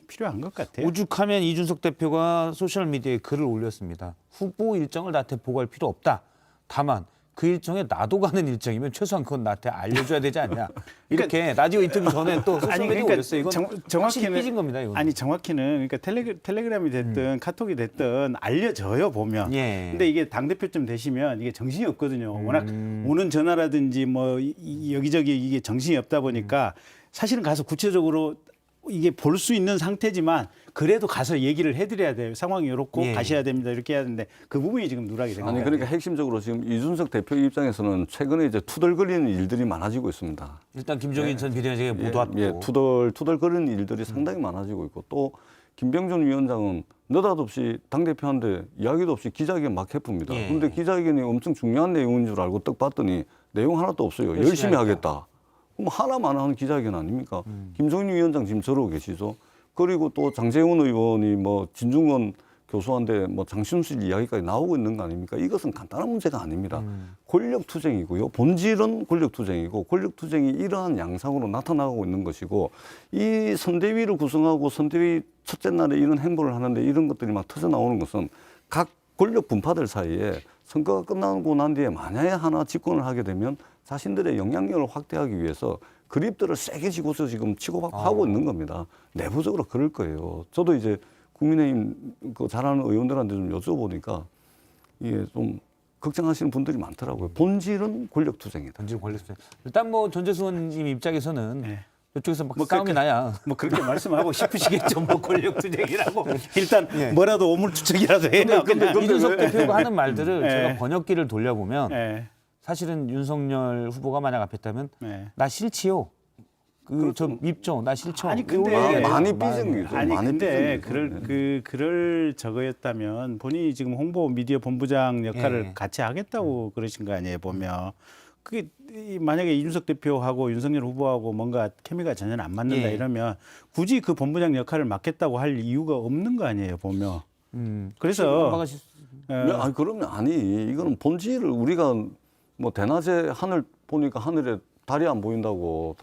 필요한 것 같아요. 오죽하면 이준석 대표가 소셜미디어에 글을 올렸습니다. 후보 일정을 나한테 보고할 필요 없다. 다만 그 일정에 나도 가는 일정이면 최소한 그건 나한테 알려줘야 되지 않냐. 이렇게 라디오 인터뷰 전에 또 소셜미디어에 올렸어요. 이건 확실히 삐진 겁니다. 이건. 아니 정확히는 그러니까 텔레그램이 됐든 카톡이 됐든 알려져요 보면. 예. 근데 이게 당 대표쯤 되시면 이게 정신이 없거든요. 워낙 오는 전화라든지 뭐 여기저기 이게 정신이 없다 보니까 사실은 가서 구체적으로 이게 볼 수 있는 상태지만 그래도 가서 얘기를 해드려야 돼요. 상황이 이렇고 예. 가셔야 됩니다. 이렇게 해야 되는데 그 부분이 지금 누락이 된 아니 거예요. 그러니까 핵심적으로 지금 이준석 대표 입장에서는 최근에 이제 투덜거리는 일들이 많아지고 있습니다. 일단 김종인 전 비대위원장이 못 왔고. 예, 투덜거리는 일들이 상당히 많아지고 있고 또 김병준 위원장은 느닷없이 당대표한테 이야기도 없이 기자회견 막 해풉니다. 예. 그런데 기자회견이 엄청 중요한 내용인 줄 알고 딱 봤더니 내용 하나도 없어요. 열심히 열심히 하겠다. 하겠다. 그럼 하나만 하는 기자회견 아닙니까? 김종인 위원장 지금 저러고 계시죠. 그리고 또 장제원 의원이 뭐 진중권 교수한테 뭐 장신술 이야기까지 나오고 있는 거 아닙니까? 이것은 간단한 문제가 아닙니다. 권력 투쟁이고요. 본질은 권력 투쟁이고 권력 투쟁이 이러한 양상으로 나타나고 있는 것이고 이 선대위를 구성하고 선대위 첫째 날에 이런 행보를 하는데 이런 것들이 막 터져 나오는 것은 각 권력 분파들 사이에 선거가 끝나고 난 뒤에 만약에 하나 집권을 하게 되면 자신들의 영향력을 확대하기 위해서 그립들을 세게 쥐고서 지금 치고받고 하고 있는 겁니다. 내부적으로 그럴 거예요. 저도 이제 국민의힘 그 잘하는 의원들한테 좀 여쭤보니까 이게 좀 걱정하시는 분들이 많더라고요. 본질은 권력 투쟁이다. 본질 권력 투쟁. 일단 뭐 전재수 의원님 입장에서는 네. 이쪽에서 막 뭐 싸움이 나야. 뭐 그렇게 말씀하고 싶으시겠죠. 뭐 권력 투쟁이라고 일단 뭐라도 오물투척이라도 해요. 그냥. 이준석 대표가 하는 말들을 네. 제가 번역기를 돌려보면 네. 사실은 윤석열 후보가 만약 앞에 있다면 네. 나 싫지요. 그 저 밉죠. 나 싫죠. 아니, 근데- 이런 얘기가 많이 있잖아요. 삐진 거죠. 아니 많이 근데 삐진 거죠. 그럴 저거였다면 본인이 지금 홍보 미디어 본부장 역할을 예. 같이 하겠다고 그러신 거 아니에요 보면 그게 만약에 이준석 대표하고 윤석열 후보하고 뭔가 케미가 전혀 안 맞는다 예. 이러면 굳이 그 본부장 역할을 맡겠다고 할 이유가 없는 거 아니에요 보면 그래서 아니 그러면 아니 이거는 본질을 우리가 뭐 대낮에 하늘 보니까 하늘에 달이 안 보인다고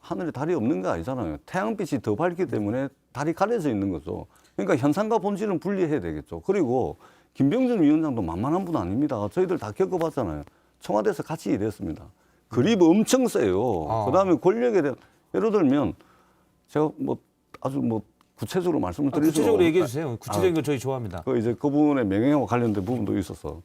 하늘에 달이 없는 거 아니잖아요. 태양빛이 더 밝기 때문에 달이 가려져 있는 거죠. 그러니까 현상과 본질은 분리해야 되겠죠. 그리고 김병준 위원장도 만만한 분 아닙니다. 저희들 다 겪어봤잖아요. 청와대에서 같이 일했습니다. 그립 엄청 세요. 그다음에 권력에 대한 예를 들면 제가 뭐 아주 뭐 구체적으로 말씀을 드리죠. 구체적으로 얘기해 주세요. 구체적인 거 저희 좋아합니다. 그 이제 그분의 명예와 관련된 부분도 있어서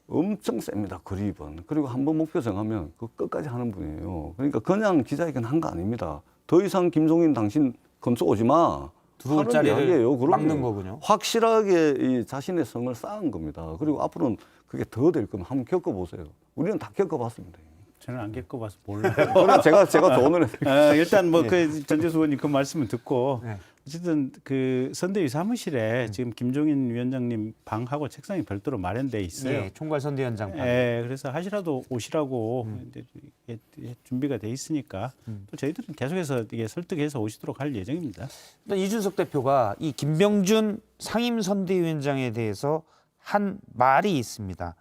엄청 셉니다. 그립은. 그리고 한번 목표 정하면 그 끝까지 하는 분이에요. 그러니까 그냥 기자회견 한 거 아닙니다. 더 이상 김종인 당신 건조 오지 마. 들어올 하는 자리를 이야기예요. 그럼요. 막는 거군요. 확실하게 이 자신의 성을 쌓은 겁니다. 그리고 앞으로는 그게 더 될 거면 한번 겪어보세요. 우리는 다 겪어봤습니다. 저는 안 겪어봐서 몰라요. 그래 제가 조언을 일단 뭐 그 전재수 의원님 그 말씀을 듣고 네. 어쨌든 그 선대위 사무실에 지금 김종인 위원장님 방하고 책상이 별도로 마련돼 있어요. 예, 총괄 선대위원장 방. 예, 그래서 하시라도 오시라고 이제 이게 준비가 돼 있으니까 또 저희들은 계속해서 이게 설득해서 오시도록 할 예정입니다. 일단 이준석 대표가 이 김병준 상임선대위원장에 대해서 한 말이 있습니다.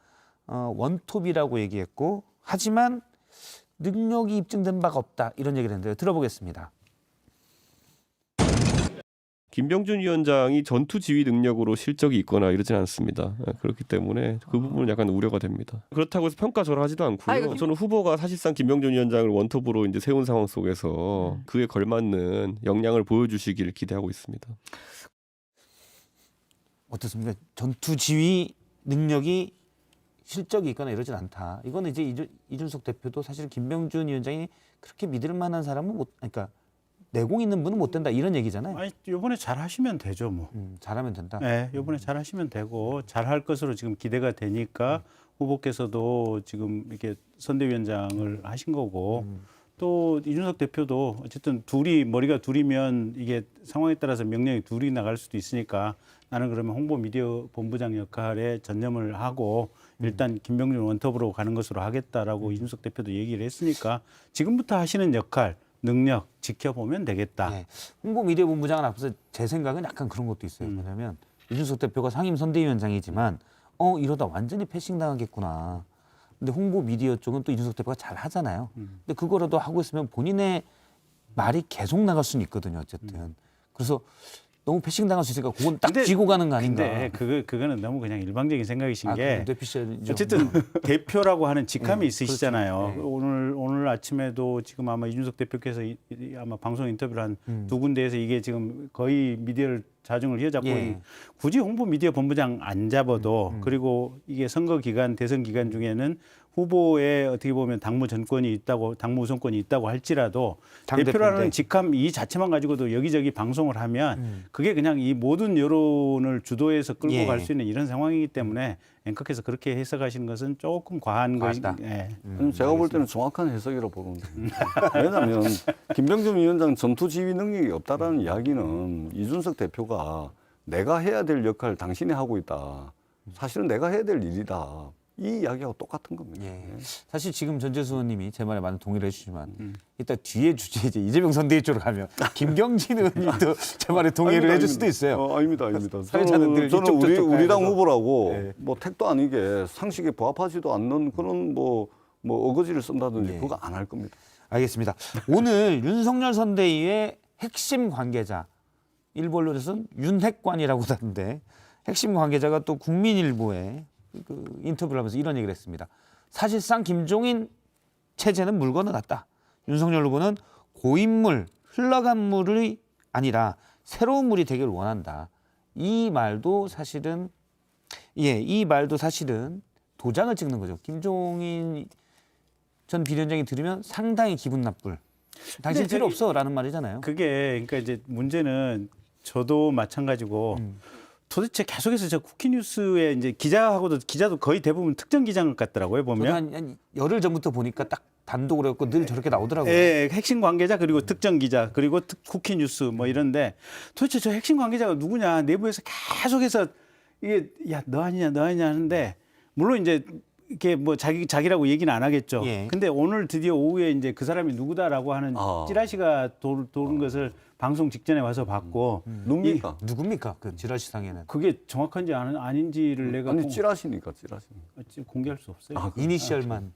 원톱이라고 얘기했고 하지만 능력이 입증된 바가 없다 이런 얘기를 했는데요. 들어보겠습니다. 김병준 위원장이 전투 지휘 능력으로 실적이 있거나 이러진 않습니다. 그렇기 때문에 그 부분은 약간 우려가 됩니다. 그렇다고 해서 평가절하 하지도 않고요. 저는 후보가 사실상 김병준 위원장을 원톱으로 이제 세운 상황 속에서 그에 걸맞는 역량을 보여주시길 기대하고 있습니다. 어떻습니까? 전투 지휘 능력이 실적이 있거나 이러진 않다. 이거는 이제 이준석 대표도 사실 김병준 위원장이 그렇게 믿을 만한 사람은 그러니까 내공 있는 분은 못 된다 이런 얘기잖아요. 아니, 이번에 잘 하시면 되죠, 뭐. 잘하면 된다. 네, 이번에 잘 하시면 되고 잘 할 것으로 지금 기대가 되니까 후보께서도 지금 이렇게 선대위원장을 하신 거고 또 이준석 대표도 어쨌든 머리가 둘이면 이게 상황에 따라서 명령이 둘이 나갈 수도 있으니까 나는 그러면 홍보 미디어 본부장 역할에 전념을 하고 일단 김병준 원톱으로 가는 것으로 하겠다라고 이준석 대표도 얘기를 했으니까 지금부터 하시는 역할, 능력 지켜보면 되겠다. 네. 홍보 미디어 본부장은 앞서 제 생각은 약간 그런 것도 있어요. 뭐냐면 이준석 대표가 상임 선대위원장이지만 이러다 완전히 패싱 당하겠구나. 근데 홍보 미디어 쪽은 또 이준석 대표가 잘 하잖아요. 근데 그거라도 하고 있으면 본인의 말이 계속 나갈 수는 있거든요. 어쨌든. 그래서 너무 패싱 당할 수 있으니까 그건 딱 쥐고 가는 거 아닌가. 근데 그거는 너무 그냥 일방적인 생각이신 게 대피셔야죠. 어쨌든 대표라고 하는 직함이 네, 있으시잖아요. 그렇죠. 오늘 아침에도 지금 아마 이준석 대표께서 아마 방송 인터뷰를 한 두 군데에서 이게 지금 거의 미디어를 자중을 휘어잡고 있는 굳이 홍보 미디어 본부장 안 잡아도 그리고 이게 선거 기간 대선 기간 중에는 후보에 어떻게 보면 당무 전권이 있다고 당무 우선권이 있다고 할지라도 대표라는 직함 이 자체만 가지고도 여기저기 방송을 하면 그게 그냥 이 모든 여론을 주도해서 끌고 갈 수 있는 이런 상황이기 때문에 앵커께서 그렇게 해석하시는 것은 조금 과한 것이다. 제가 볼 때는 정확한 해석이라고 보는데 왜냐하면 김병준 위원장 전투 지휘 능력이 없다라는 이야기는 이준석 대표가 내가 해야 될 역할 당신이 하고 있다. 사실은 내가 해야 될 일이다. 이 이야기하고 똑같은 겁니다. 사실 지금 전재수 의원님이 제 말에 많은 동의를 해주시지만 이따 뒤에 주제 이제 이재명 선대위 쪽으로 가면 김경진 의원님도 제 말에 동의를 해줄 수도 있어요. 아닙니다. 사회자는 늘 저는 이쪽 우리 당 가야죠. 후보라고 뭐 택도 아니게 상식에 부합하지도 않는 그런 뭐 어거지를 쓴다든지 그거 안 할 겁니다. 알겠습니다. 오늘 윤석열 선대위의 핵심 관계자, 일본론에서는 윤핵관이라고 하는데 핵심 관계자가 또 국민일보에 그 인터뷰를 하면서 이런 얘기를 했습니다. 사실상 김종인 체제는 물 건너갔다. 윤석열 후보는 고인물, 흘러간 물이 아니라 새로운 물이 되기를 원한다. 이 말도 사실은 도장을 찍는 거죠. 김종인 전 비대위원장이 들으면 상당히 기분 나쁠. 당신 필요 없어라는 말이잖아요. 그게 그러니까 이제 문제는 저도 마찬가지고 도대체 계속해서 저 쿠키뉴스에 이제 기자도 거의 대부분 특정 기자인 것 같더라고요 보면. 한 열흘 전부터 보니까 딱 단독으로 했고 늘 저렇게 나오더라고요. 핵심 관계자 그리고 특정 기자 그리고 쿠키뉴스 뭐 이런데 도대체 저 핵심 관계자가 누구냐 내부에서 계속해서 이게 야 너 아니냐 하는데 물론 이제 이렇게 뭐 자기라고 얘기는 안 하겠죠. 근데 오늘 드디어 오후에 이제 그 사람이 누구다라고 하는 찌라시가 도는 것을 방송 직전에 와서 봤고 누굽니까? 그 지라시상에는. 그게 정확한지 아닌지를 내가 찌라시니까. 공개할 수 없어요. 이니셜만.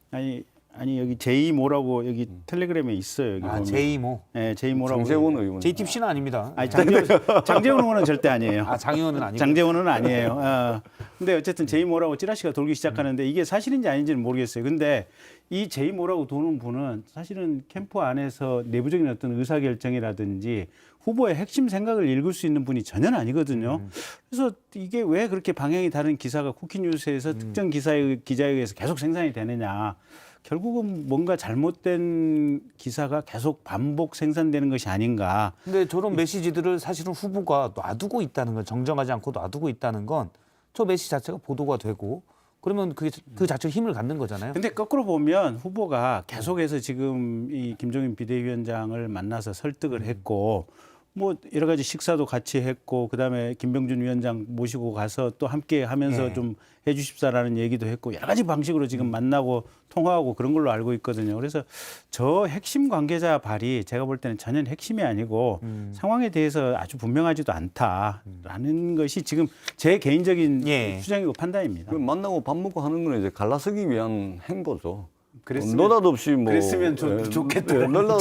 아니 여기 제이모라고 여기 텔레그램에 있어요. 여기 보면. 제이모. 네, 제이모라고. 장재원 의원. JTBC는 아닙니다. 아니 장재원 의원은 절대 아니에요. 장 의원은 아니고. 장재원 의원은 아니에요. 근데 어쨌든 제이모라고 찌라시가 돌기 시작하는데 이게 사실인지 아닌지는 모르겠어요. 근데 이 제이모라고 도는 분은 사실은 캠프 안에서 내부적인 어떤 의사결정이라든지 후보의 핵심 생각을 읽을 수 있는 분이 전혀 아니거든요. 그래서 이게 왜 그렇게 방향이 다른 기사가 쿠키뉴스에서 특정 기자에 의해서 계속 생산이 되느냐. 결국은 뭔가 잘못된 기사가 계속 반복 생산되는 것이 아닌가. 근데 저런 메시지들을 사실은 후보가 놔두고 있다는 건 정정하지 않고 놔두고 있다는 건 저 메시지 자체가 보도가 되고 그러면 그 자체로 힘을 갖는 거잖아요. 근데 거꾸로 보면 후보가 계속해서 지금 이 김종인 비대위원장을 만나서 설득을 했고 뭐 여러 가지 식사도 같이 했고 그다음에 김병준 위원장 모시고 가서 또 함께 하면서 좀 해주십사라는 얘기도 했고 여러 가지 방식으로 지금 만나고 통화하고 그런 걸로 알고 있거든요. 그래서 저 핵심 관계자 발이 제가 볼 때는 전혀 핵심이 아니고 상황에 대해서 아주 분명하지도 않다라는 것이 지금 제 개인적인 추정이고 판단입니다. 만나고 밥 먹고 하는 건 이제 갈라서기 위한 행보죠. 느닷없이 뭐 그랬으면 좋겠더라고요.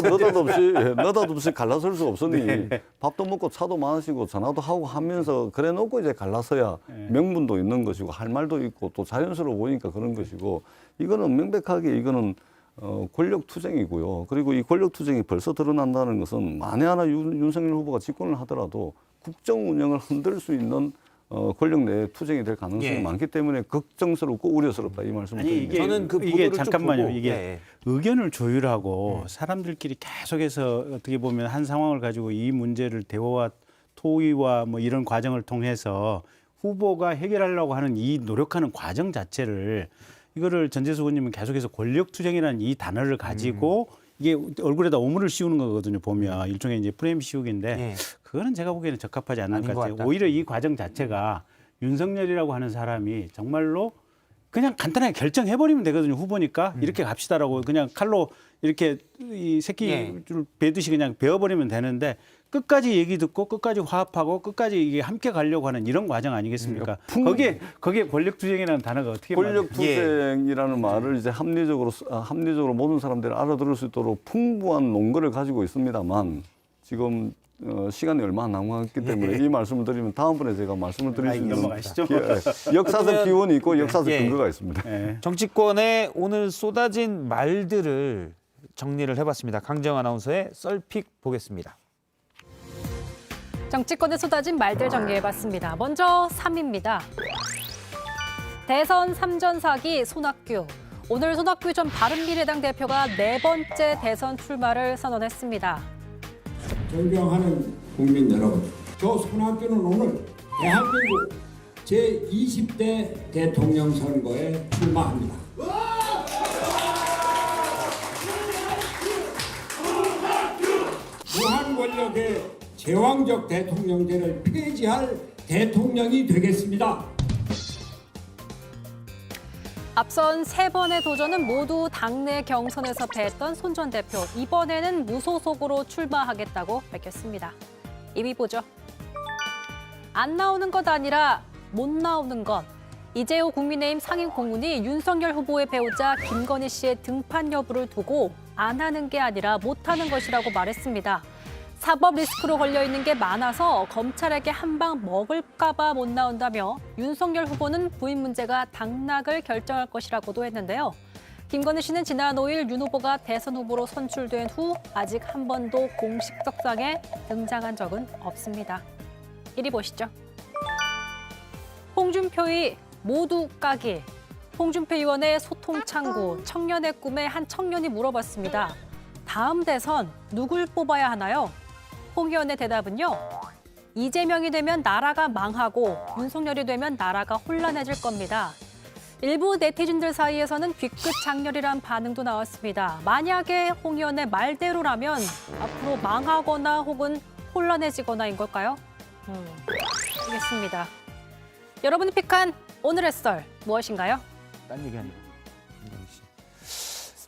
느닷없이 갈라설 수 없으니 밥도 먹고 차도 마시고 전화도 하고 하면서 그래 놓고 이제 갈라서야 명분도 있는 것이고 할 말도 있고 또 자연스러워 보이니까 그런 것이고 이거는 명백하게 이거는 권력 투쟁이고요. 그리고 이 권력 투쟁이 벌써 드러난다는 것은 만에 하나 윤석열 후보가 집권을 하더라도 국정 운영을 흔들 수 있는 권력 내 투쟁이 될 가능성이 예. 많기 때문에 걱정스럽고 우려스럽다 이 말씀을 아니 드립니다. 저는 그 이게 보도를 쭉 잠깐만요. 보고, 이게 예. 의견을 조율하고 사람들끼리 계속해서 어떻게 보면 한 상황을 가지고 이 문제를 대화와 토의와 뭐 이런 과정을 통해서 후보가 해결하려고 하는 이 노력하는 과정 자체를 이거를 전재수 의원님은 계속해서 권력투쟁이라는 이 단어를 가지고 이게 얼굴에다 오물을 씌우는 거거든요. 보면 일종의 이제 프레임 씌우기인데 예. 그거는 제가 보기에는 적합하지 않는 아닌 것 것 같아요. 같다. 오히려 이 과정 자체가 윤석열이라고 하는 사람이 정말로 그냥 간단하게 결정해버리면 되거든요. 후보니까 이렇게 갑시다라고 그냥 칼로 이렇게 이 새끼를 베듯이 그냥 베어버리면 되는데 끝까지 얘기 듣고 끝까지 화합하고 끝까지 이게 함께 가려고 하는 이런 과정 아니겠습니까? 거기에 권력투쟁이라는 단어가 어떻게 권력 투쟁이라는 말을 이제 합리적으로 모든 사람들이 알아들을 수 있도록 풍부한 논거를 가지고 있습니다만 지금 시간이 얼마 안 남았기 때문에 이 말씀을 드리면 다음번에 제가 말씀을 드릴 수 있는 넘어가시죠. 역사적 기원이 있고 역사적 예. 근거가 있습니다. 예. 정치권에 오늘 쏟아진 말들을 정리를 해봤습니다. 강정 아나운서의 썰픽 보겠습니다. 정치권에 쏟아진 말들 정리해봤습니다. 먼저 3위입니다. 대선 3전사기 손학규. 오늘 손학규 전 바른미래당 대표가 4번째 대선 출마를 선언했습니다. 존경하는 국민 여러분, 저 손학규는 오늘 대한민국 제20대 대통령 선거에 출마합니다. 무한 권력의 제왕적 대통령제를 폐지할 대통령이 되겠습니다. 앞선 3번의 도전은 모두 당내 경선에서 패했던 손 전 대표. 이번에는 무소속으로 출마하겠다고 밝혔습니다. 2위 보죠. 안 나오는 것 아니라 못 나오는 것. 이재호 국민의힘 상임고문이 윤석열 후보의 배우자 김건희 씨의 등판 여부를 두고 안 하는 게 아니라 못 하는 것이라고 말했습니다. 사법 리스크로 걸려있는 게 많아서 검찰에게 한 방 먹을까 봐 못 나온다며 윤석열 후보는 부인 문제가 당락을 결정할 것이라고도 했는데요. 김건희 씨는 지난 5일 윤 후보가 대선 후보로 선출된 후 아직 한 번도 공식 석상에 등장한 적은 없습니다. 1위 보시죠. 홍준표의 모두 까기. 홍준표 의원의 소통 창구, 청년의 꿈에 한 청년이 물어봤습니다. 다음 대선 누굴 뽑아야 하나요? 홍 의원의 대답은요. 이재명이 되면 나라가 망하고 윤석열이 되면 나라가 혼란해질 겁니다. 일부 네티즌들 사이에서는 뒤끝 장렬이란 반응도 나왔습니다. 만약에 홍 의원의 말대로라면 앞으로 망하거나 혹은 혼란해지거나인 걸까요? 알겠습니다. 여러분이 픽한 오늘의 썰 무엇인가요? 딴 얘기 아니고.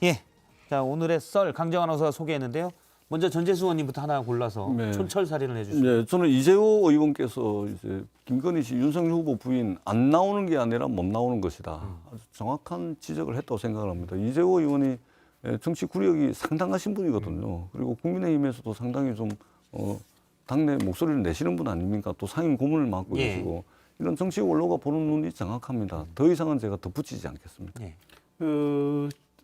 예. 자, 오늘의 썰 강정 아나운서가 소개했는데요. 먼저 전재수 의원님부터 하나 골라서 네. 촌철살인을 해주시죠. 네, 저는 이재호 의원께서 이제 김건희 씨 윤석열 후보 부인 안 나오는 게 아니라 못 나오는 것이다. 아주 정확한 지적을 했다고 생각을 합니다. 이재호 의원이 정치 구력이 상당하신 분이거든요. 그리고 국민의힘에서도 상당히 좀 당내 목소리를 내시는 분 아닙니까? 또 상임 고문을 맡고 예. 계시고 이런 정치 원로가 보는 눈이 정확합니다. 더 이상은 제가 덧붙이지 않겠습니다. 예.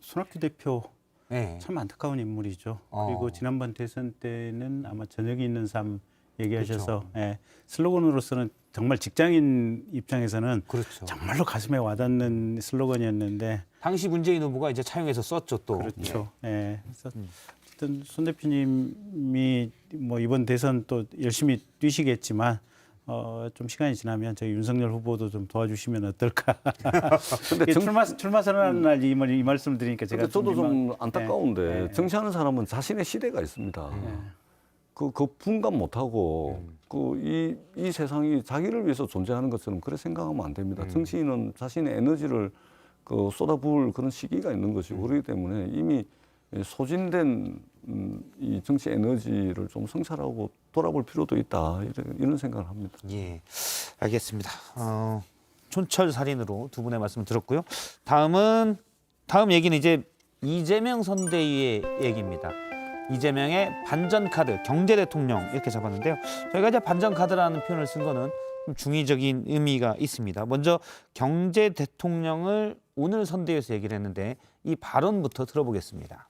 손학규 대표 예. 참 안타까운 인물이죠. 그리고 지난번 대선 때는 아마 저녁이 있는 삶 얘기하셔서 예, 슬로건으로서는 정말 직장인 입장에서는 그렇죠. 정말로 가슴에 와닿는 슬로건이었는데 당시 문재인 후보가 이제 차용해서 썼죠 또. 그렇죠. 예. 그래서 어쨌든 손 대표님이 뭐 이번 대선 또 열심히 뛰시겠지만 좀 시간이 지나면 저희 윤석열 후보도 좀 도와주시면 어떨까. 근데 출마 선언하는 날 이 말씀을 드리니까 제가 근데 저도 좀 안타까운데 네. 정치하는 사람은 자신의 시대가 있습니다. 그 분간 못하고 이 세상이 자기를 위해서 존재하는 것처럼 그렇게 생각하면 안 됩니다. 정치인은 자신의 에너지를 쏟아부을 그런 시기가 있는 것이고 그렇기 때문에 이미 소진된 이 정치 에너지를 좀 성찰하고 돌아볼 필요도 있다 이런 생각을 합니다. 예, 알겠습니다. 촌철살인으로 두 분의 말씀을 들었고요. 다음 얘기는 이제 이재명 선대위의 얘기입니다. 이재명의 반전 카드, 경제 대통령 이렇게 잡았는데요. 저희가 이제 반전 카드라는 표현을 쓴 거는 좀 중의적인 의미가 있습니다. 먼저 경제 대통령을 오늘 선대위에서 얘기를 했는데 이 발언부터 들어보겠습니다.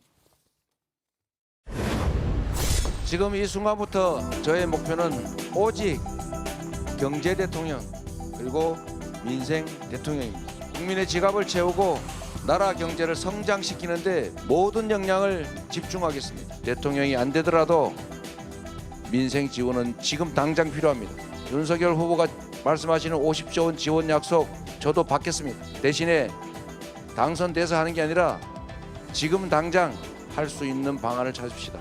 지금 이 순간부터 저의 목표는 오직 경제 대통령 그리고 민생 대통령입니다. 국민의 지갑을 채우고 나라 경제를 성장시키는데 모든 역량을 집중하겠습니다. 대통령이 안 되더라도 민생 지원은 지금 당장 필요합니다. 윤석열 후보가 말씀하시는 50조 원 지원 약속 저도 받겠습니다. 대신에 당선돼서 하는 게 아니라 지금 당장 할 수 있는 방안을 찾읍시다.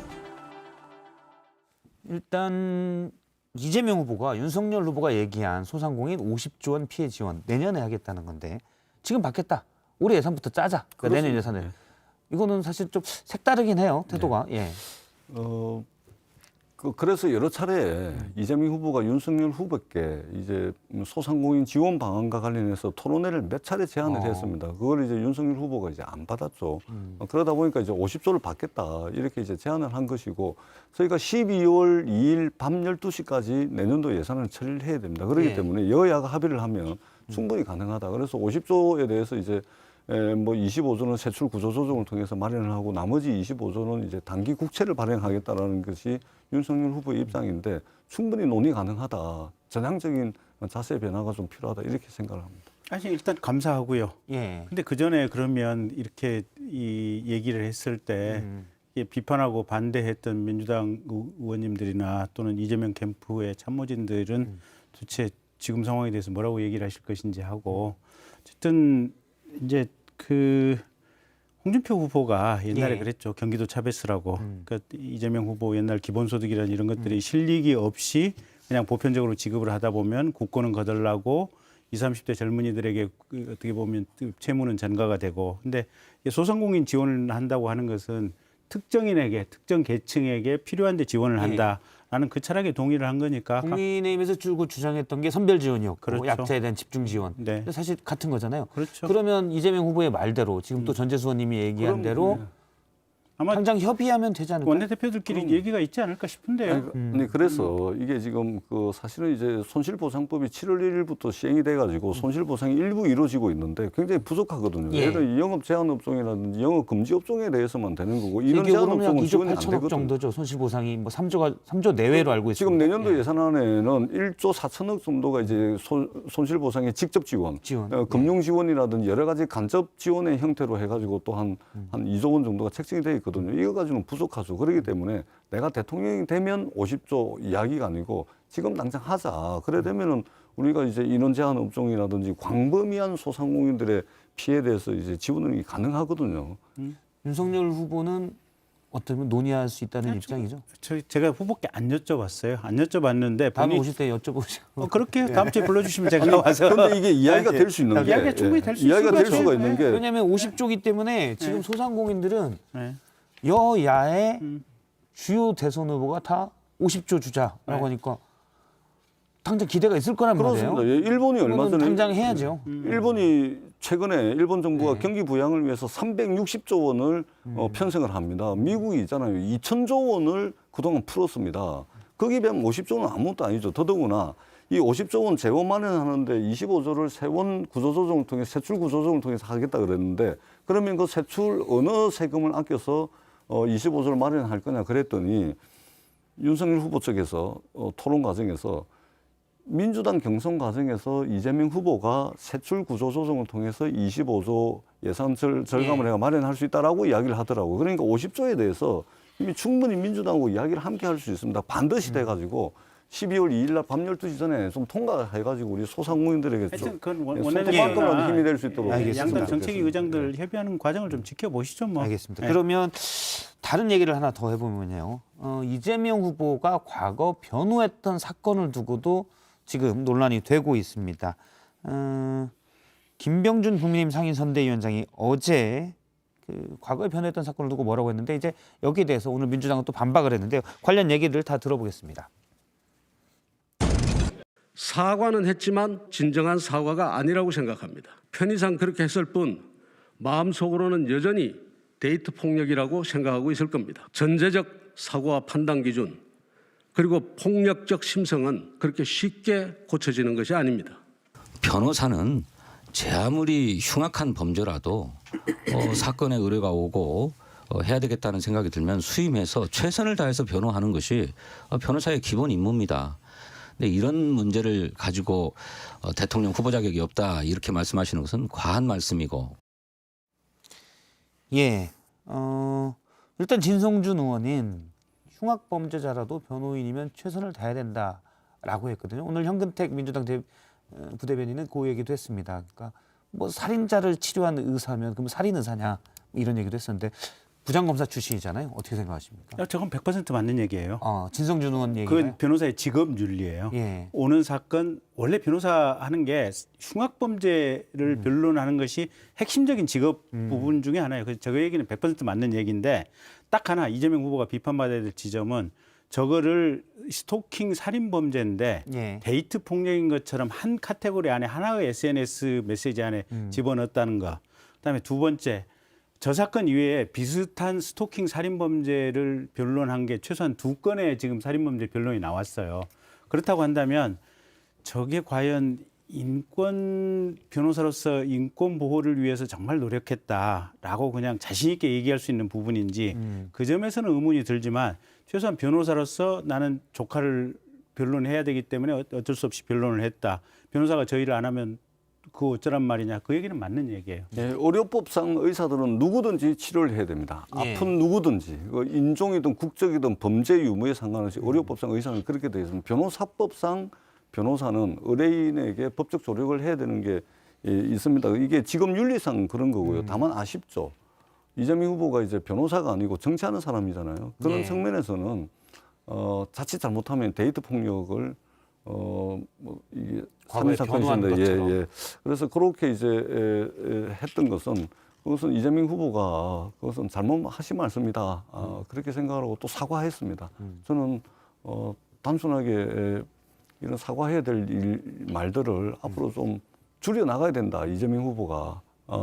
일단 이재명 후보가 윤석열 후보가 얘기한 소상공인 50조 원 피해 지원 내년에 하겠다는 건데 지금 받겠다. 올해 예산부터 짜자. 그러니까 내년 예산을. 이거는 사실 좀 색다르긴 해요. 태도가. 예. 그래서 여러 차례 이재명 후보가 윤석열 후보께 이제 소상공인 지원 방안과 관련해서 토론회를 몇 차례 제안을 했습니다. 그걸 이제 윤석열 후보가 이제 안 받았죠. 그러다 보니까 이제 50조를 받겠다 이렇게 이제 제안을 한 것이고 저희가 12월 2일 밤 12시까지 내년도 예산을 처리를 해야 됩니다. 그렇기 때문에 여야가 합의를 하면 충분히 가능하다. 그래서 50조에 대해서 이제 뭐 25조는 세출 구조 조정을 통해서 마련을 하고 나머지 25조는 이제 단기 국채를 발행하겠다라는 것이 윤석열 후보의 입장인데 충분히 논의 가능하다. 전향적인 자세 변화가 좀 필요하다 이렇게 생각을 합니다. 사실 일단 감사하고요. 예. 근데 그 전에 그러면 이렇게 이 얘기를 했을 때 비판하고 반대했던 민주당 의원님들이나 또는 이재명 캠프의 참모진들은 도대체 지금 상황에 대해서 뭐라고 얘기를 하실 것인지 하고 어쨌든 이제 그 홍준표 후보가 옛날에 그랬죠. 경기도 차베스라고. 그러니까 이재명 후보 옛날 기본소득이라는 이런 것들이 실리기 없이 그냥 보편적으로 지급을 하다 보면 국고는 거덜나고 20, 30대 젊은이들에게 어떻게 보면 채무는 전가가 되고. 근데 소상공인 지원을 한다고 하는 것은 특정인에게, 특정 계층에게 필요한데 지원을 한다라는 그 철학에 동의를 한 거니까. 국민의힘에서 주고 주장했던 게 선별 지원이었고 그렇죠. 약자에 대한 집중 지원. 네. 근데 사실 같은 거잖아요. 그렇죠. 그러면 이재명 후보의 말대로 지금 또 전재수 의원님이 얘기한 대로 아마 당장 협의하면 되지 않을까요? 원내대표들끼리 얘기가 있지 않을까 싶은데요. 아니, 그래서 이게 지금 그 사실은 이제 손실보상법이 7월 1일부터 시행이 돼가지고 손실보상이 일부 이루어지고 있는데 굉장히 부족하거든요. 예. 예를 들어 영업 제한 업종이라든지 영업 금지 업종에 대해서만 되는 거고 이런 제한 세계적으로는 약 업종은 2조 지원이 안 8천억 되거든요. 정도죠. 손실보상이 뭐 3조 내외로 알고 있습니다. 지금 내년도 예산안에는 1조 4천억 정도가 이제 손실보상의 직접 지원, 금융 지원이라든지 여러 가지 간접 지원의 형태로 해가지고 또 한 2조 원 정도가 책정이 돼 있거든요. 이거 가지고는 부족하죠. 그렇기 때문에 내가 대통령이 되면 50조 이야기가 아니고 지금 당장 하자. 그래 되면은 우리가 이제 인원 제한 업종이라든지 광범위한 소상공인들의 피해에 대해서 이제 지원이 가능하거든요. 윤석열 후보는 어쩌면 논의할 수 있다는 입장이죠. 제가 후보께 안 여쭤봤어요. 안 여쭤봤는데 다음에 오실 때 여쭤보시고. 그렇게 다음 주에 불러주시면 제가 와서. 그런데 이게 이야기가 될 수 있는 게 이야기가 충분히 될 수 이야기가 있을 될 것 수가 같아요. 있는 게 왜냐하면 50조기 때문에 지금 소상공인들은 네. 여야의 주요 대선 후보가 다 50조 주자라고 하니까 당장 기대가 있을 거란 그렇습니다. 말이에요. 예, 일본이 얼마 전에 당장 해야죠. 일본이 최근에 일본 정부가 경기 부양을 위해서 360조 원을 편성을 합니다. 미국이 있잖아요. 2,000조 원을 그동안 풀었습니다. 거기에 비하면 50조는 아무것도 아니죠. 더더구나 이 50조 원 재원 마련하는데 25조를 세원 구조조정을 통해 세출 구조조정을 통해서 하겠다 그랬는데 그러면 그 세출 어느 세금을 아껴서 25조를 마련할 거냐 그랬더니 윤석열 후보 측에서 토론 과정에서 민주당 경선 과정에서 이재명 후보가 세출 구조 조정을 통해서 25조 예산 절감을 해가 마련할 수 있다라고 이야기를 하더라고요. 그러니까 50조에 대해서 이미 충분히 민주당하고 이야기를 함께 할 수 있습니다. 반드시 돼가지고 12월 2일 날 밤 12시 전에 좀 통과해가지고 우리 소상공인들에게 하여튼 그건 원내대표가 힘이 될 수 있도록 양당 정책위 의장들 협의하는 과정을 좀 지켜보시죠. 뭐. 알겠습니다. 네. 그러면 다른 얘기를 하나 더 해보면요. 이재명 후보가 과거 변호했던 사건을 두고도 지금 논란이 되고 있습니다. 김병준 국민의힘 상임선대위원장이 어제 그 과거에 변호했던 사건을 두고 뭐라고 했는데 이제 여기에 대해서 오늘 민주당은 또 반박을 했는데요. 관련 얘기를 다 들어보겠습니다. 사과는 했지만 진정한 사과가 아니라고 생각합니다. 편의상 그렇게 했을 뿐 마음속으로는 여전히 데이트 폭력이라고 생각하고 있을 겁니다. 전제적 사고와 판단 기준 그리고 폭력적 심성은 그렇게 쉽게 고쳐지는 것이 아닙니다. 변호사는 제 아무리 흉악한 범죄라도 사건에 의뢰가 오고 해야 되겠다는 생각이 들면 수임해서 최선을 다해서 변호하는 것이 변호사의 기본 임무입니다. 근데 이런 문제를 가지고 대통령 후보 자격이 없다 이렇게 말씀하시는 것은 과한 말씀이고. 예, 일단 진성준 의원인 흉악 범죄자라도 변호인이면 최선을 다해야 된다라고 했거든요. 오늘 현근택 민주당 부대변인은 그 얘기도 했습니다. 그러니까 뭐 살인자를 치료한 의사면 그럼 살인 의사냐 이런 얘기도 했었는데 부장검사 출신이잖아요. 어떻게 생각하십니까? 저건 100% 맞는 얘기예요. 진성준 의원 얘기가. 그건 변호사의 직업 윤리예요. 예. 오는 사건 원래 변호사 하는 게 흉악 범죄를 변론하는 것이 핵심적인 직업 부분 중에 하나예요. 그래서 저 얘기는 100% 맞는 얘기인데 딱 하나 이재명 후보가 비판받아야 될 지점은 저거를 스토킹 살인 범죄인데 예. 데이트 폭력인 것처럼 한 카테고리 안에 하나의 SNS 메시지 안에 집어넣었다는 거. 그다음에 두 번째 저 사건 이외에 비슷한 스토킹 살인 범죄를 변론한 게 최소한 2건의 지금 살인 범죄 변론이 나왔어요. 그렇다고 한다면 저게 과연 인권 변호사로서 인권 보호를 위해서 정말 노력했다라고 그냥 자신 있게 얘기할 수 있는 부분인지 그 점에서는 의문이 들지만 최소한 변호사로서 나는 조카를 변론해야 되기 때문에 어쩔 수 없이 변론을 했다. 변호사가 저희를 안 하면 그거 어쩌란 말이냐. 그 얘기는 맞는 얘기예요. 네, 의료법상 의사들은 누구든지 치료를 해야 됩니다. 예. 아픈 누구든지 인종이든 국적이든 범죄 유무에 상관없이 의료법상 의사는 그렇게 되어 있습니다. 변호사법상 변호사는 의뢰인에게 법적 조력을 해야 되는 게 있습니다. 이게 직업 윤리상 그런 거고요. 다만 아쉽죠. 이재명 후보가 이제 변호사가 아니고 정치하는 사람이잖아요. 그런 예. 측면에서는 자칫 잘못하면 데이트 폭력을 이게 과거에 변호한 것처럼. 예. 그래서 그렇게 이제 했던 것은 그것은 이재명 후보가 그것은 잘못하신 말씀이다. 그렇게 생각하고 또 사과했습니다. 저는 단순하게 이런 사과해야 될 말들을 앞으로 좀 줄여 나가야 된다. 이재명 후보가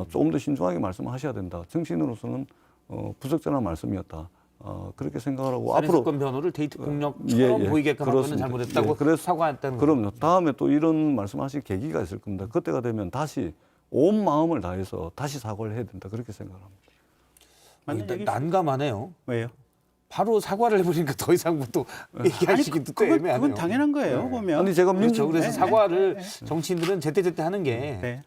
조금 더 신중하게 말씀하셔야 된다. 정치인으로서는 부적절한 말씀이었다. 그렇게 생각을 하고 앞으로 사건 변호를 데이트 폭력처럼 보이게끔 한 거는 잘못했다고 그래서 사과했다는 그럼요. 거죠. 다음에 또 이런 말씀하실 계기가 있을 겁니다. 그때가 되면 다시 온 마음을 다해서 다시 사과를 해야 된다. 그렇게 생각합니다. 맞는 얘기. 난감하네요. 왜요? 바로 사과를 해버리니까 더 이상 또 얘기하시기도 또 애매하네요. 그건 당연한 거예요. 보면. 아니 제가 그렇죠. 그래서 네, 사과를 정치인들은 제때제때 하는 게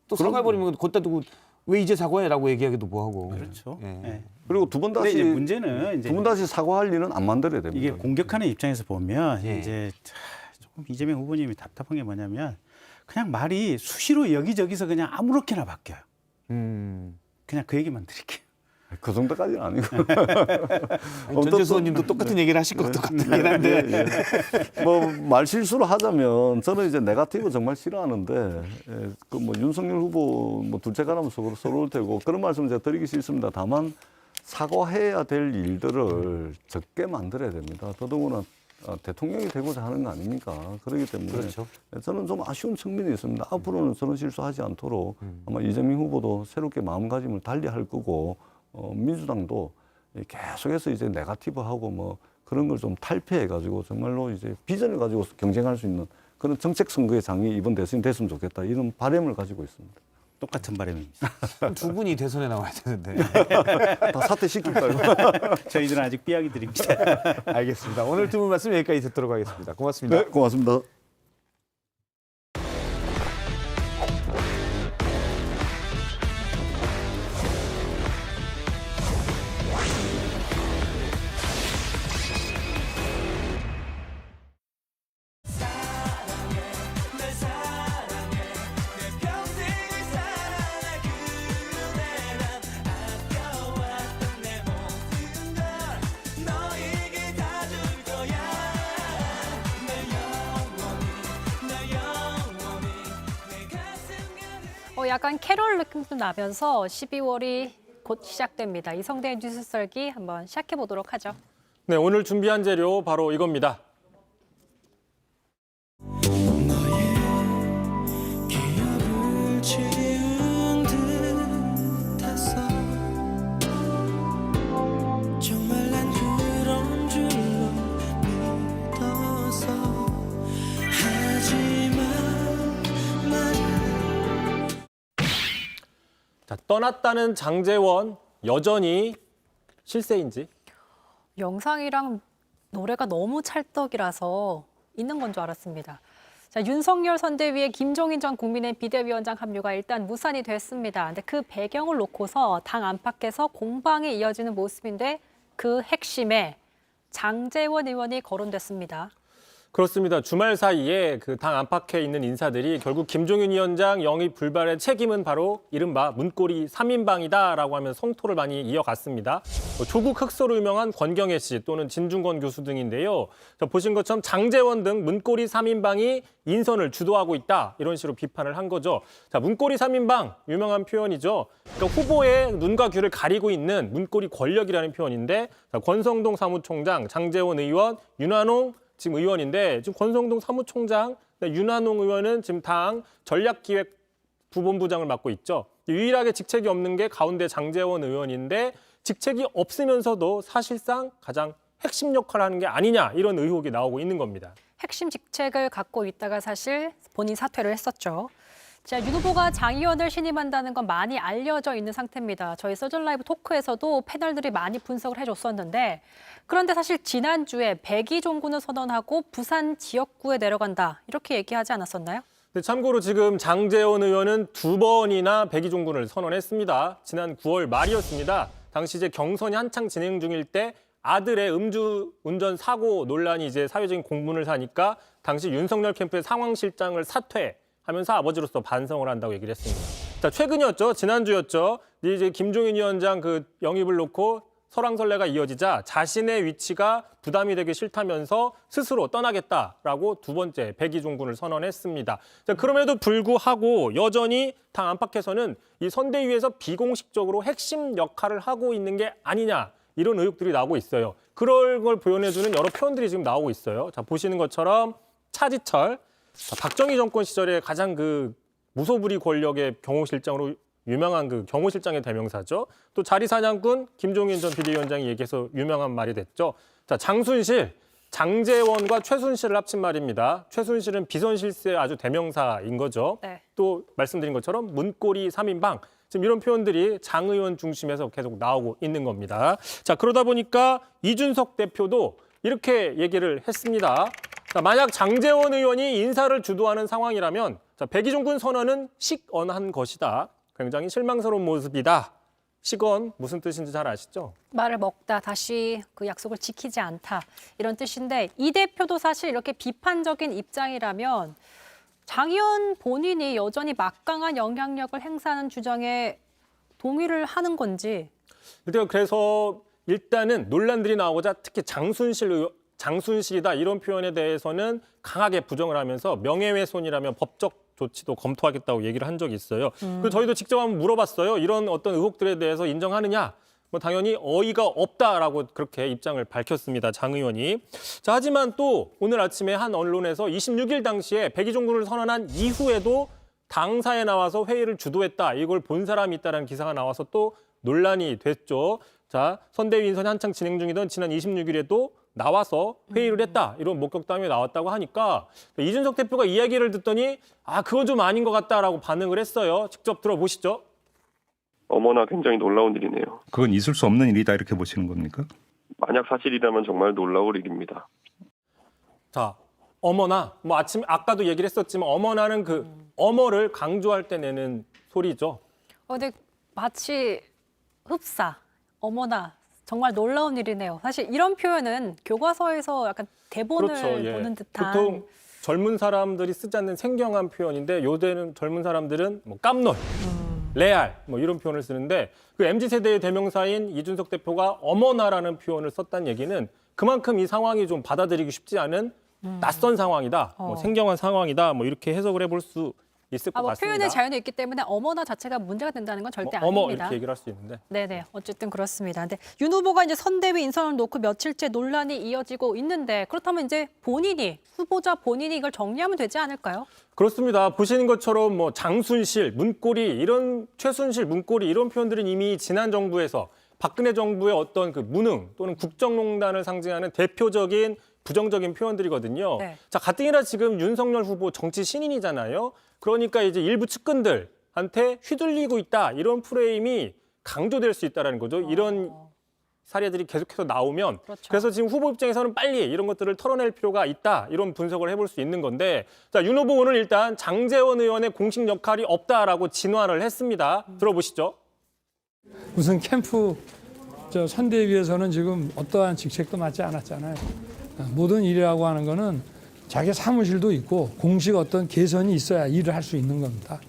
또 네. 사과해버리면 걷다 두고 왜 이제 사과해라고 얘기하기도 뭐하고. 그렇죠. 예. 네. 그리고 두 번 근데 다시 이제 문제는 이제 두 번 다시 사과할 일은 안 만들어야 됩니다. 이게 공격하는 입장에서 보면 예. 이제 조금 이재명 후보님이 답답한 게 뭐냐면 그냥 말이 수시로 여기저기서 그냥 아무렇게나 바뀌어요. 그냥 그 얘기만 드릴게요. 그 정도까지는 아니고. 전재수 의원님도 똑같은 얘기를 하실 것 같긴 한데. 뭐 말실수를 하자면 저는 이제 네거티브 정말 싫어하는데 그 뭐 윤석열 후보 뭐 둘째가라면 서러울 테고 그런 말씀 제가 드리기 싫습니다. 다만 사과해야 될 일들을 적게 만들어야 됩니다. 더더구나 대통령이 되고자 하는 거 아닙니까? 그렇기 때문에 그렇죠. 저는 좀 아쉬운 측면이 있습니다. 앞으로는 저런 실수하지 않도록 아마 이재명 후보도 새롭게 마음가짐을 달리할 거고 민주당도 계속해서 이제 네거티브하고 뭐 그런 걸 좀 탈피해가지고 정말로 이제 비전을 가지고 경쟁할 수 있는 그런 정책 선거의 장이 이번 대선이 됐으면 좋겠다 이런 바람을 가지고 있습니다. 똑같은 바람입니다. 두 분이 대선에 나와야 되는데. 다 사퇴시킬까요? 저희들은 아직 삐약이 드립니다. 알겠습니다. 오늘 두 분 말씀 여기까지 듣도록 하겠습니다. 고맙습니다. 네, 고맙습니다. 약간 캐롤 느낌도 나면서 12월이 곧 시작됩니다. 이성대 뉴스 썰기 한번 시작해 보도록 하죠. 네, 오늘 준비한 재료 바로 이겁니다. 자, 떠났다는 장제원 여전히 실세인지? 영상이랑 노래가 너무 찰떡이라서 있는 건 줄 알았습니다. 자, 윤석열 선대위에 김종인 전 국민의힘 비대위원장 합류가 일단 무산이 됐습니다. 근데 그 배경을 놓고서 당 안팎에서 공방이 이어지는 모습인데 그 핵심에 장제원 의원이 거론됐습니다. 그렇습니다. 주말 사이에 그 당 안팎에 있는 인사들이 결국 김종인 위원장 영입 불발의 책임은 바로 이른바 문고리 3인방이다라고 하면 성토를 많이 이어갔습니다. 조국 흑서로 유명한 권경혜 씨 또는 진중권 교수 등인데요. 보신 것처럼 장제원 등 문고리 3인방이 인선을 주도하고 있다 이런 식으로 비판을 한 거죠. 자, 문고리 3인방 유명한 표현이죠. 그러니까 후보의 눈과 귀를 가리고 있는 문고리 권력이라는 표현인데 자, 권성동 사무총장, 장제원 의원, 윤한홍 지금 의원인데 지금 권성동 사무총장, 윤한홍 의원은 지금 당 전략기획 부본부장을 맡고 있죠. 유일하게 직책이 없는 게 가운데 장제원 의원인데 직책이 없으면서도 사실상 가장 핵심 역할을 하는 게 아니냐 이런 의혹이 나오고 있는 겁니다. 핵심 직책을 갖고 있다가 사실 본인 사퇴를 했었죠. 자, 윤 후보가 장 의원을 신임한다는 건 많이 알려져 있는 상태입니다. 저희 서전 라이브 토크에서도 패널들이 많이 분석을 해줬었는데 그런데 사실 지난주에 백의종군을 선언하고 부산 지역구에 내려간다 이렇게 얘기하지 않았었나요? 네, 참고로 지금 장제원 의원은 2번이나 백의종군을 선언했습니다. 지난 9월 말이었습니다. 당시 이제 경선이 한창 진행 중일 때 아들의 음주운전 사고 논란이 이제 사회적인 공분을 사니까 당시 윤석열 캠프의 상황실장을 사퇴하면서 아버지로서 반성을 한다고 얘기를 했습니다. 자, 최근이었죠. 지난주였죠. 이제 김종인 위원장 그 영입을 놓고 설왕설래가 이어지자 자신의 위치가 부담이 되기 싫다면서 스스로 떠나겠다라고 두 번째 백의종군을 선언했습니다. 자, 그럼에도 불구하고 여전히 당 안팎에서는 이 선대위에서 비공식적으로 핵심 역할을 하고 있는 게 아니냐 이런 의혹들이 나오고 있어요. 그럴 걸 표현해주는 여러 표현들이 지금 나오고 있어요. 자, 보시는 것처럼 차지철, 박정희 정권 시절에 가장 그 무소불위 권력의 경호실장으로 유명한 그 경호실장의 대명사죠. 또 자리사냥꾼 김종인 전 비대위원장이 얘기해서 유명한 말이 됐죠. 자, 장순실, 장제원과 최순실을 합친 말입니다. 최순실은 비선실세의 아주 대명사인 거죠. 네. 또 말씀드린 것처럼 문고리 3인방, 지금 이런 표현들이 장 의원 중심에서 계속 나오고 있는 겁니다. 자, 그러다 보니까 이준석 대표도 이렇게 얘기를 했습니다. 자, 만약 장제원 의원이 인사를 주도하는 상황이라면 자, 백의종군 선언은 식언한 것이다. 굉장히 실망스러운 모습이다. 식언 무슨 뜻인지 잘 아시죠? 말을 먹다 다시 그 약속을 지키지 않다 이런 뜻인데 이 대표도 사실 이렇게 비판적인 입장이라면 장 의원 본인이 여전히 막강한 영향력을 행사하는 주장에 동의를 하는 건지. 그래서 일단은 논란들이 나오고자 특히 장순실이다 이런 표현에 대해서는 강하게 부정을 하면서 명예훼손이라면 법적 조치도 검토하겠다고 얘기를 한 적이 있어요. 그리고 저희도 직접 한번 물어봤어요. 이런 어떤 의혹들에 대해서 인정하느냐? 뭐 당연히 어이가 없다라고 그렇게 입장을 밝혔습니다. 장 의원이. 자, 하지만 또 오늘 아침에 한 언론에서 26일 당시에 백의종군을 선언한 이후에도 당사에 나와서 회의를 주도했다. 이걸 본 사람이 있다는 기사가 나와서 또 논란이 됐죠. 자, 선대위 인선이 한창 진행 중이던 지난 26일에도 나와서 회의를 했다. 이런 목격담이 나왔다고 하니까 이준석 대표가 이야기를 듣더니 아, 그건 좀 아닌 것 같다라고 반응을 했어요. 직접 들어보시죠. 어머나 굉장히 놀라운 일이네요. 그건 있을 수 없는 일이다 이렇게 보시는 겁니까? 만약 사실이라면 정말 놀라울 일입니다. 자, 어머나. 뭐 아까도 얘기를 했었지만 어머나는 그 어머를 강조할 때 내는 소리죠. 근데 마치 흡사, 어머나 정말 놀라운 일이네요. 사실 이런 표현은 교과서에서 약간 대본을 그렇죠. 예. 보는 듯한. 보통 젊은 사람들이 쓰지 않는 생경한 표현인데 요새는 젊은 사람들은 뭐 깜놀, 레알 뭐 이런 표현을 쓰는데 그 MZ세대의 대명사인 이준석 대표가 어머나라는 표현을 썼다는 얘기는 그만큼 이 상황이 좀 받아들이기 쉽지 않은 낯선 상황이다, 뭐 생경한 상황이다, 뭐 이렇게 해석을 해볼 수 있을 것 같습니다. 표현의 자유는 있기 때문에 어머나 자체가 문제가 된다는 건 절대 어머 아닙니다. 이렇게 얘기를 할 수 있는데. 네네, 어쨌든 그렇습니다. 근데 윤 후보가 이제 선대위 인선을 놓고 며칠째 논란이 이어지고 있는데 그렇다면 이제 후보자 본인이 이걸 정리하면 되지 않을까요? 그렇습니다. 보시는 것처럼 뭐 장순실, 문고리 최순실, 문고리 이런 표현들은 이미 지난 정부에서 박근혜 정부의 어떤 그 무능 또는 국정농단을 상징하는 대표적인 부정적인 표현들이거든요. 네. 자, 가뜩이나 지금 윤석열 후보 정치 신인이잖아요. 그러니까 이제 일부 측근들 한테 휘둘리고 있다. 이런 프레임이 강조될 수 있다는 거죠. 이런 사례들이 계속해서 나오면 그렇죠. 그래서 지금 후보 입장에서는 빨리 이런 것들을 털어낼 필요가 있다. 이런 분석을 해볼 수 있는 건데 자, 윤 후보 오늘 일단 장제원 의원의 공식 역할이 없다라고 진화를 했습니다. 들어보시죠. 무슨 캠프 선대위에서는 지금 어떠한 직책도 맡지 않았잖아요. 모든 일이라고 하는 거는 자기 사무실도 있고 공식 어떤 개선이 있어야 일을 할 수 있는 겁니다.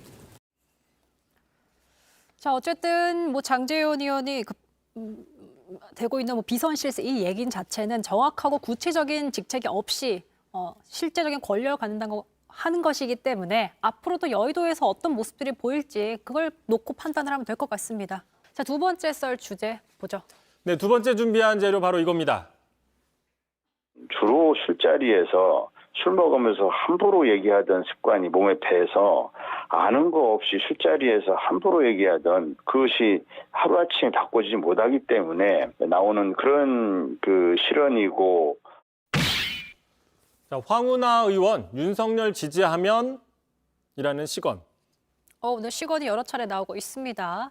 자, 어쨌든 뭐 장제원 의원이 되고 있는 뭐 비선실세 이 얘기는 자체는 정확하고 구체적인 직책이 없이 실제적인 권력을 갖는다고 하는 것이기 때문에 앞으로도 여의도에서 어떤 모습들이 보일지 그걸 놓고 판단을 하면 될 것 같습니다. 자, 두 번째 썰 주제 보죠. 네, 두 번째 준비한 재료 바로 이겁니다. 주로 술자리에서 술 먹으면서 함부로 얘기하던 습관이 몸에 배서 아는 거 없이 술자리에서 함부로 얘기하던 그것이 하루아침에 바꿔지지 못하기 때문에 나오는 그런 실언이고. 자, 황운하 의원 윤석열 지지하면 이라는 시건. 오늘 시건이 여러 차례 나오고 있습니다.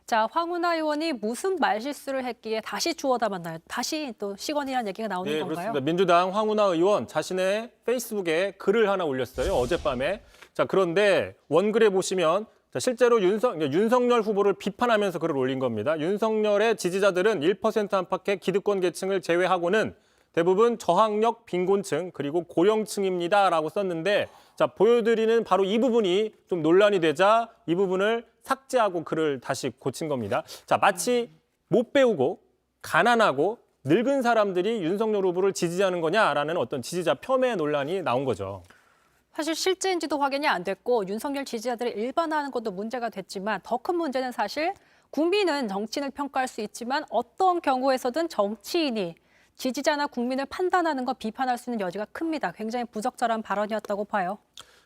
자, 황운하 의원이 무슨 말실수를 했기에 다시 주워 담았나요? 다시 또 시건이라는 얘기가 나오는 네, 건가요? 그렇습니다. 민주당 황운하 의원 자신의 페이스북에 글을 하나 올렸어요. 어젯밤에. 자, 그런데 원글에 보시면 자, 실제로 윤석열 후보를 비판하면서 글을 올린 겁니다. 윤석열의 지지자들은 1% 안팎의 기득권 계층을 제외하고는 대부분 저학력 빈곤층 그리고 고령층입니다라고 썼는데 자, 보여드리는 바로 이 부분이 좀 논란이 되자 이 부분을 삭제하고 글을 다시 고친 겁니다. 자, 마치 못 배우고 가난하고 늙은 사람들이 윤석열 후보를 지지하는 거냐라는 어떤 지지자 폄훼 논란이 나온 거죠. 사실 실제인지도 확인이 안 됐고 윤석열 지지자들을 일반화하는 것도 문제가 됐지만 더 큰 문제는 사실 국민은 정치인을 평가할 수 있지만 어떤 경우에서든 정치인이 지지자나 국민을 판단하는 거 비판할 수 있는 여지가 큽니다. 굉장히 부적절한 발언이었다고 봐요.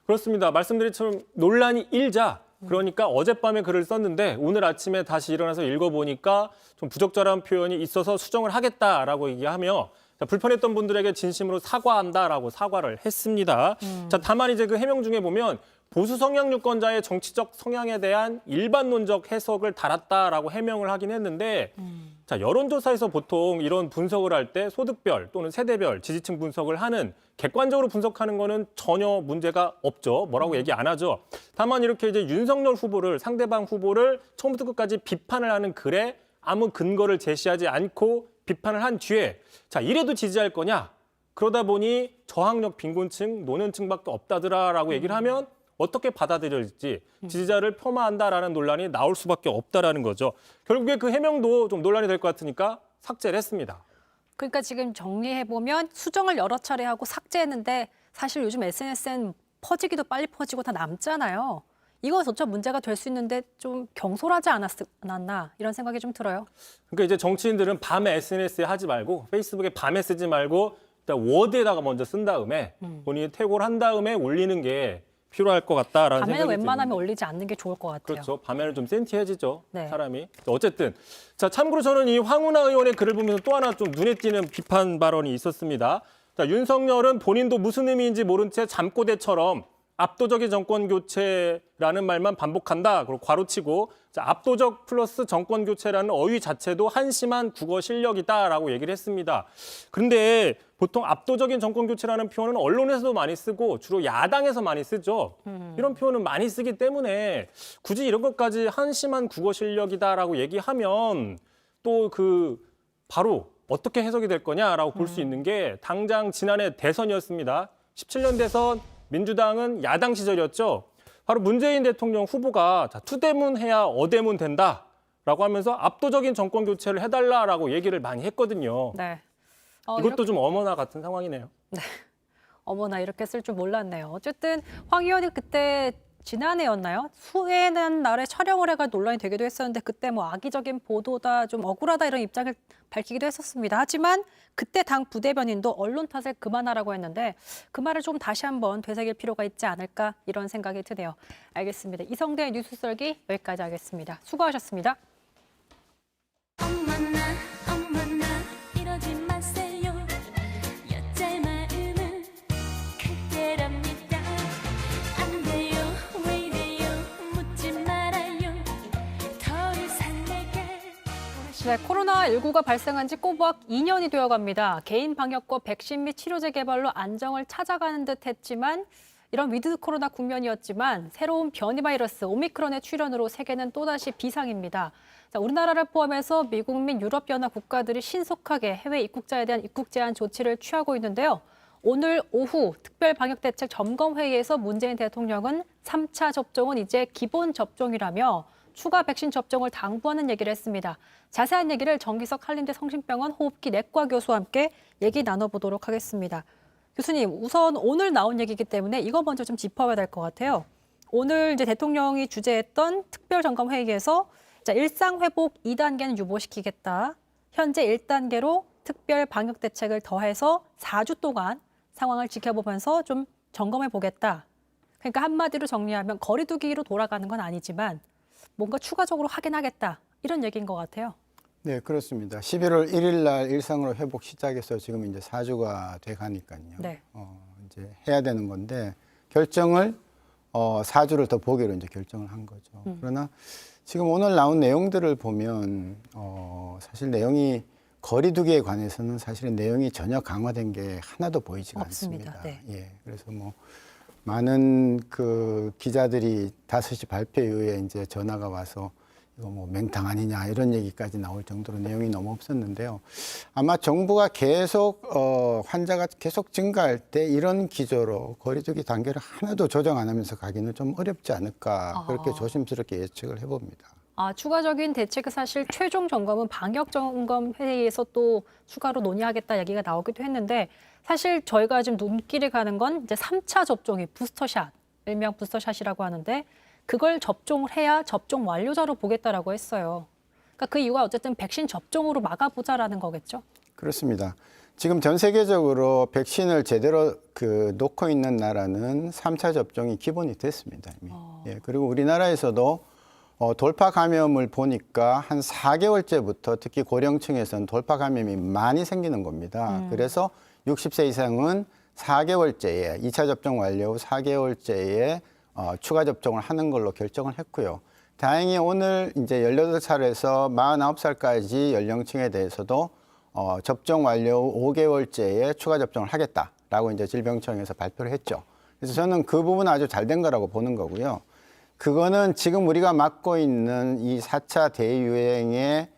그렇습니다. 말씀드린 것처럼 논란이 일자 그러니까 어젯밤에 글을 썼는데 오늘 아침에 다시 일어나서 읽어보니까 좀 부적절한 표현이 있어서 수정을 하겠다라고 얘기하며 자, 불편했던 분들에게 진심으로 사과한다라고 사과를 했습니다. 자, 다만 이제 그 해명 중에 보면 보수 성향 유권자의 정치적 성향에 대한 일반론적 해석을 달았다라고 해명을 하긴 했는데 자, 여론조사에서 보통 이런 분석을 할 때 소득별 또는 세대별 지지층 분석을 하는 객관적으로 분석하는 거는 전혀 문제가 없죠. 뭐라고 얘기 안 하죠. 다만 이렇게 이제 윤석열 후보를 상대방 후보를 처음부터 끝까지 비판을 하는 글에 아무 근거를 제시하지 않고 비판을 한 뒤에 자, 이래도 지지할 거냐? 그러다 보니 저학력 빈곤층, 노년층밖에 없다더라라고 얘기를 하면 어떻게 받아들여질지 지지자를 폄하한다라는 논란이 나올 수밖에 없다라는 거죠. 결국에 그 해명도 좀 논란이 될 것 같으니까 삭제를 했습니다. 그러니까 지금 정리해보면 수정을 여러 차례 하고 삭제했는데 사실 요즘 SNS엔 퍼지기도 빨리 퍼지고 다 남잖아요. 이거조차 문제가 될 수 있는데 좀 경솔하지 않았나 이런 생각이 좀 들어요. 그러니까 이제 정치인들은 밤에 SNS에 하지 말고 페이스북에 밤에 쓰지 말고 일단 워드에다가 먼저 쓴 다음에 본인이 태고를 한 다음에 올리는 게 필요할 것 같다라는 생각이 밤에는 웬만하면 드는데. 올리지 않는 게 좋을 것 같아요. 그렇죠. 밤에는 좀 센티해지죠. 네. 사람이. 어쨌든 자, 참고로 저는 이 황운하 의원의 글을 보면서 또 하나 좀 눈에 띄는 비판 발언이 있었습니다. 자, 윤석열은 본인도 무슨 의미인지 모른 채 잠꼬대처럼 압도적인 정권 교체라는 말만 반복한다. 그리고 괄호치고 자, 압도적 플러스 정권 교체라는 어휘 자체도 한심한 국어 실력이다라고 얘기를 했습니다. 그런데 보통 압도적인 정권 교체라는 표현은 언론에서도 많이 쓰고 주로 야당에서 많이 쓰죠. 이런 표현은 많이 쓰기 때문에 굳이 이런 것까지 한심한 국어 실력이다라고 얘기하면 또 바로 어떻게 해석이 될 거냐라고 볼 수 있는 게 당장 지난해 대선이었습니다. 17년 대선 민주당은 야당 시절이었죠. 바로 문재인 대통령 후보가 자, 투대문 해야 어대문 된다라고 하면서 압도적인 정권 교체를 해달라라고 얘기를 많이 했거든요. 네. 이것도 좀 어머나 같은 상황이네요. 어머나 이렇게 쓸 줄 몰랐네요. 어쨌든 황 의원이 그때 지난해였나요? 수해는 날에 촬영을 해가 논란이 되기도 했었는데 그때 뭐 악의적인 보도다, 좀 억울하다 이런 입장을 밝히기도 했었습니다. 하지만 그때 당 부대변인도 언론 탓을 그만하라고 했는데 그 말을 좀 다시 한번 되새길 필요가 있지 않을까 이런 생각이 드네요. 알겠습니다. 이성대의 뉴스 썰기 여기까지 하겠습니다. 수고하셨습니다. 안 돼요, 왜 이래요, 묻지 마. 네, 코로나19가 발생한 지 꼬박 2년이 되어갑니다. 개인 방역과 백신 및 치료제 개발로 안정을 찾아가는 듯 했지만 이런 위드 코로나 국면이었지만 새로운 변이 바이러스 오미크론의 출현으로 세계는 또다시 비상입니다. 자, 우리나라를 포함해서 미국 및 유럽연합 국가들이 신속하게 해외 입국자에 대한 입국 제한 조치를 취하고 있는데요. 오늘 오후 특별방역대책 점검회의에서 문재인 대통령은 3차 접종은 이제 기본 접종이라며 추가 백신 접종을 당부하는 얘기를 했습니다. 자세한 얘기를 정기석 한림대 성심병원 호흡기 내과 교수와 함께 얘기 나눠보도록 하겠습니다. 교수님, 우선 오늘 나온 얘기이기 때문에 이거 먼저 좀 짚어봐야 될 것 같아요. 오늘 이제 대통령이 주재했던 특별점검회의에서 일상회복 2단계는 유보시키겠다. 현재 1단계로 특별 방역 대책을 더해서 4주 동안 상황을 지켜보면서 좀 점검해 보겠다. 그러니까 한마디로 정리하면 거리 두기로 돌아가는 건 아니지만 뭔가 추가적으로 하긴 하겠다. 이런 얘기인 것 같아요. 네, 그렇습니다. 11월 1일 날 일상으로 회복 시작해서 지금 이제 4주가 돼 가니까요. 네. 이제 해야 되는 건데 결정을 4주를 더 보기로 이제 결정을 한 거죠. 그러나 지금 오늘 나온 내용들을 보면 사실 내용이 거리두기에 관해서는 사실은 내용이 전혀 강화된 게 하나도 보이지가 없습니다. 않습니다. 네. 예, 그래서 뭐 많은 그 기자들이 5시 발표 이후에 이제 전화가 와서 이거 뭐 맹탕 아니냐 이런 얘기까지 나올 정도로 내용이 너무 없었는데요. 아마 정부가 계속 환자가 계속 증가할 때 이런 기조로 거리두기 단계를 하나도 조정 안 하면서 가기는 좀 어렵지 않을까 그렇게 조심스럽게 예측을 해봅니다. 추가적인 대책은 사실 최종 점검은 방역 점검 회의에서 또 추가로 논의하겠다 얘기가 나오기도 했는데 사실 저희가 지금 눈길이 가는 건 이제 3차 접종이 부스터샷, 일명 부스터샷이라고 하는데 그걸 접종을 해야 접종 완료자로 보겠다라고 했어요. 그러니까 그 이유가 어쨌든 백신 접종으로 막아보자라는 거겠죠? 그렇습니다. 지금 전 세계적으로 백신을 제대로 놓고 있는 나라는 3차 접종이 기본이 됐습니다. 이미. 예, 그리고 우리나라에서도 돌파 감염을 보니까 한 4개월째부터 특히 고령층에서는 돌파 감염이 많이 생기는 겁니다. 그래서 60세 이상은 4개월째에 2차 접종 완료 후 4개월째에 추가 접종을 하는 걸로 결정을 했고요. 다행히 오늘 이제 18살에서 49살까지 연령층에 대해서도 접종 완료 후 5개월째에 추가 접종을 하겠다라고 이제 질병청에서 발표를 했죠. 그래서 저는 그 부분은 아주 잘 된 거라고 보는 거고요. 그거는 지금 우리가 맞고 있는 이 4차 대유행의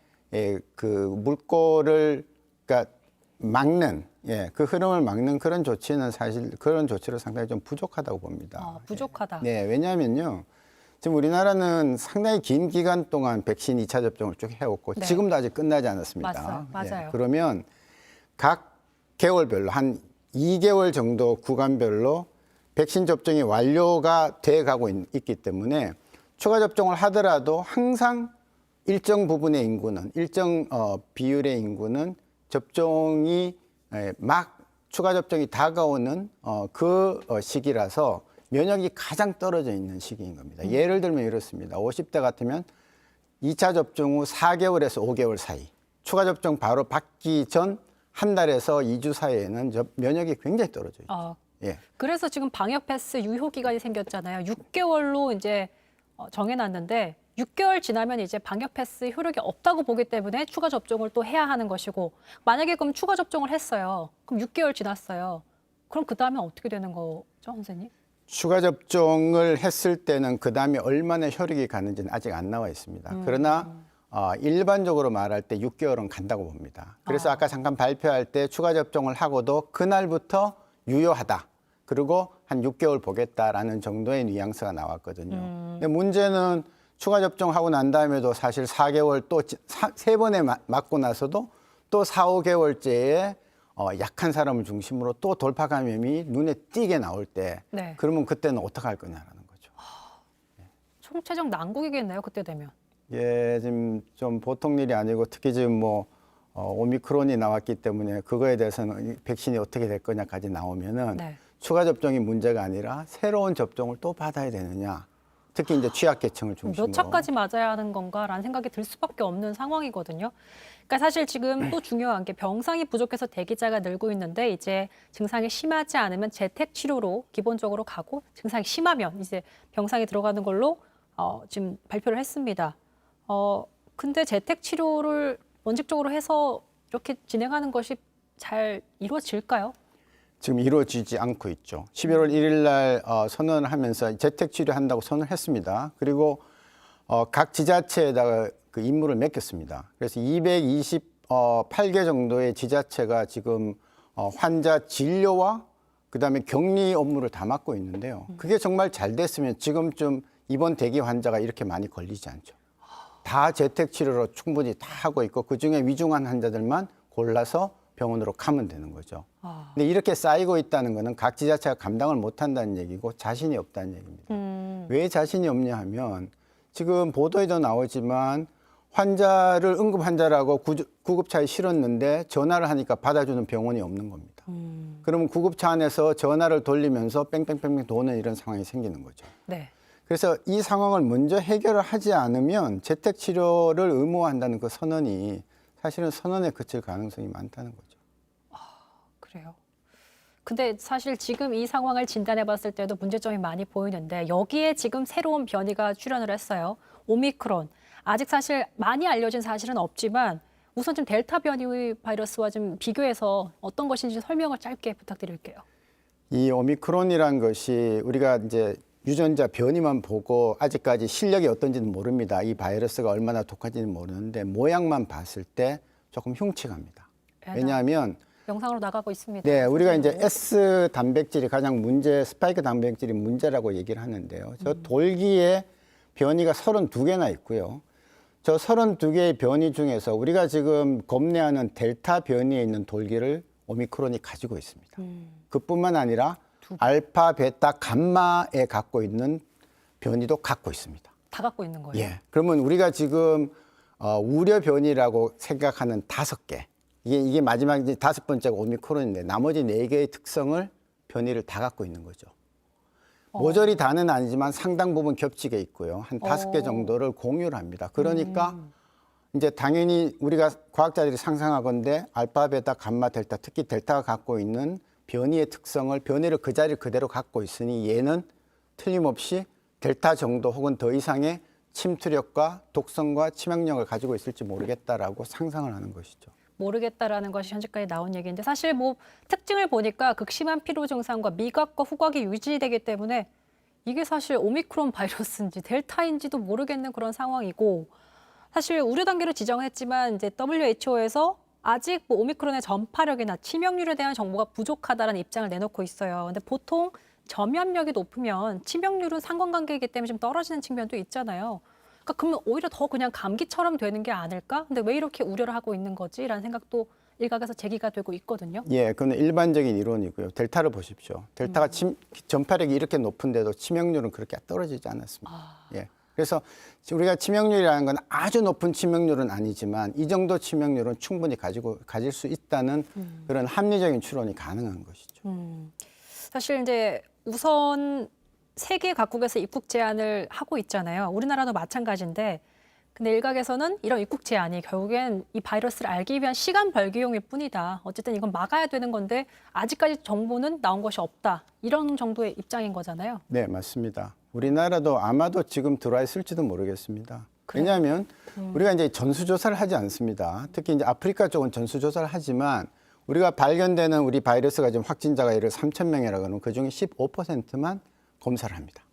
그 물꼬를 그러니까 막는 그 흐름을 막는 그런 조치는 사실 그런 조치로 상당히 좀 부족하다고 봅니다. 부족하다. 네, 왜냐하면요. 지금 우리나라는 상당히 긴 기간 동안 백신 2차 접종을 쭉 해왔고 네. 지금도 아직 끝나지 않았습니다. 맞아요. 그러면 각 개월별로 한 2개월 정도 구간별로 백신 접종이 완료가 돼 가고 있기 때문에 추가 접종을 하더라도 항상 일정 부분의 인구는 일정 비율의 인구는 접종이 막 추가 접종이 다가오는 그 시기라서 면역이 가장 떨어져 있는 시기인 겁니다. 예를 들면 이렇습니다. 50대 같으면 2차 접종 후 4개월에서 5개월 사이, 추가 접종 바로 받기 전 한 달에서 2주 사이에는 면역이 굉장히 떨어져 있죠. 예. 그래서 지금 방역 패스 유효 기간이 생겼잖아요. 6개월로 이제 정해놨는데 6개월 지나면 이제 방역 패스 효력이 없다고 보기 때문에 추가 접종을 또 해야 하는 것이고 만약에 그럼 추가 접종을 했어요. 그럼 6개월 지났어요. 그럼 그 다음에 어떻게 되는 거죠, 선생님? 추가 접종을 했을 때는 그 다음에 얼마나 효력이 가는지는 아직 안 나와 있습니다. 그러나 일반적으로 말할 때 6개월은 간다고 봅니다. 그래서 아까 잠깐 발표할 때 추가 접종을 하고도 그날부터 유효하다. 그리고 한 6개월 보겠다라는 정도의 뉘앙스가 나왔거든요. 근데 문제는 추가 접종하고 난 다음에도 사실 4개월 또 3번에 맞고 나서도 또 4, 5개월째에 약한 사람을 중심으로 또 돌파 감염이 눈에 띄게 나올 때 그러면 그때는 어떻게 할 거냐라는 거죠. 총체적 난국이겠네요, 그때 되면. 예, 지금 좀 보통 일이 아니고 특히 지금 뭐 오미크론이 나왔기 때문에 그거에 대해서는 백신이 어떻게 될 거냐까지 나오면은 추가 접종이 문제가 아니라 새로운 접종을 또 받아야 되느냐. 특히 이제 취약계층을 중심으로. 몇 차까지 맞아야 하는 건가라는 생각이 들 수밖에 없는 상황이거든요. 그러니까 사실 지금 또 중요한 게 병상이 부족해서 대기자가 늘고 있는데 이제 증상이 심하지 않으면 재택 치료로 기본적으로 가고 증상이 심하면 이제 병상에 들어가는 걸로 지금 발표를 했습니다. 근데 재택 치료를 원칙적으로 해서 이렇게 진행하는 것이 잘 이루어질까요? 지금 이루어지지 않고 있죠. 11월 1일 날 선언을 하면서 재택 치료한다고 선언을 했습니다. 그리고 각 지자체에다가 그 임무를 맡겼습니다. 그래서 228개 정도의 지자체가 지금 환자 진료와 그다음에 격리 업무를 다 맡고 있는데요. 그게 정말 잘 됐으면 지금쯤 입원 대기 환자가 이렇게 많이 걸리지 않죠. 다 재택 치료로 충분히 다 하고 있고 그중에 위중한 환자들만 골라서 병원으로 가면 되는 거죠. 근데 이렇게 쌓이고 있다는 거는 각 지자체가 감당을 못 한다는 얘기고 자신이 없다는 얘기입니다. 왜 자신이 없냐 하면 지금 보도에도 나오지만 환자를 응급 환자라고 구급차에 실었는데 전화를 하니까 받아주는 병원이 없는 겁니다. 그러면 구급차 안에서 전화를 돌리면서 뺑뺑뺑뺑 도는 이런 상황이 생기는 거죠. 네. 그래서 이 상황을 먼저 해결을 하지 않으면 재택 치료를 의무화한다는 그 선언이 사실은 선언에 그칠 가능성이 많다는 거죠. 그래요. 근데 사실 지금 이 상황을 진단해 봤을 때도 문제점이 많이 보이는데 여기에 지금 새로운 변이가 출현을 했어요. 오미크론. 아직 사실 많이 알려진 사실은 없지만 우선 좀 델타 변이 바이러스와 좀 비교해서 어떤 것인지 설명을 짧게 부탁드릴게요. 이 오미크론이란 것이 우리가 이제 유전자 변이만 보고 아직까지 실력이 어떤지는 모릅니다. 이 바이러스가 얼마나 독한지는 모르는데 모양만 봤을 때 조금 흉측합니다. 왜냐하면 영상으로 나가고 있습니다. 네, 우리가 이제 S 단백질이 가장 스파이크 단백질이 문제라고 얘기를 하는데요. 저 돌기에 변이가 32개나 있고요. 저 32개의 변이 중에서 우리가 지금 겁내하는 델타 변이에 있는 돌기를 오미크론이 가지고 있습니다. 그뿐만 아니라 알파, 베타, 감마에 갖고 있는 변이도 갖고 있습니다. 다 갖고 있는 거예요? 예. 그러면 우리가 지금 우려 변이라고 생각하는 5개, 이게 마지막 이제 5번째가 오미크론인데 나머지 4개의 특성을 변이를 다 갖고 있는 거죠. 모조리 다는 아니지만 상당 부분 겹치게 있고요. 한 5개 정도를 공유를 합니다. 그러니까 이제 당연히 우리가 과학자들이 상상하건대 알파, 베타, 감마, 델타, 특히 델타가 갖고 있는 변이의 특성을 변이를 그 자리를 그대로 갖고 있으니 얘는 틀림없이 델타 정도 혹은 더 이상의 침투력과 독성과 치명력을 가지고 있을지 모르겠다라고 상상을 하는 것이죠. 모르겠다라는 것이 현재까지 나온 얘기인데 사실 뭐 특징을 보니까 극심한 피로 증상과 미각과 후각이 유지되기 때문에 이게 사실 오미크론 바이러스인지 델타인지도 모르겠는 그런 상황이고 사실 우려 단계로 지정했지만 이제 WHO에서 아직 뭐 오미크론의 전파력이나 치명률에 대한 정보가 부족하다는 입장을 내놓고 있어요. 근데 보통 전염력이 높으면 치명률은 상관관계이기 때문에 좀 떨어지는 측면도 있잖아요. 그러니까 그러면 오히려 더 그냥 감기처럼 되는 게 아닐까? 근데 왜 이렇게 우려를 하고 있는 거지라는 생각도 일각에서 제기가 되고 있거든요. 예, 그건 일반적인 이론이고요. 델타를 보십시오. 델타가 전파력이 이렇게 높은데도 치명률은 그렇게 떨어지지 않았습니다. 예. 그래서 우리가 치명률이라는 건 아주 높은 치명률은 아니지만 이 정도 치명률은 충분히 가질 수 있다는 그런 합리적인 추론이 가능한 것이죠. 사실 이제 우선 세계 각국에서 입국 제한을 하고 있잖아요. 우리나라도 마찬가지인데 근데 일각에서는 이런 입국 제한이 결국엔 이 바이러스를 알기 위한 시간 벌기용일 뿐이다. 어쨌든 이건 막아야 되는 건데 아직까지 정보는 나온 것이 없다. 이런 정도의 입장인 거잖아요. 네, 맞습니다. 우리나라도 아마도 지금 들어와 있을지도 모르겠습니다. 왜냐하면 우리가 이제 전수조사를 하지 않습니다. 특히 이제 아프리카 쪽은 전수조사를 하지만 우리가 발견되는 우리 바이러스가 지금 확진자가 예를 3,000명이라고 하면 그중에 15%만 검사를 합니다.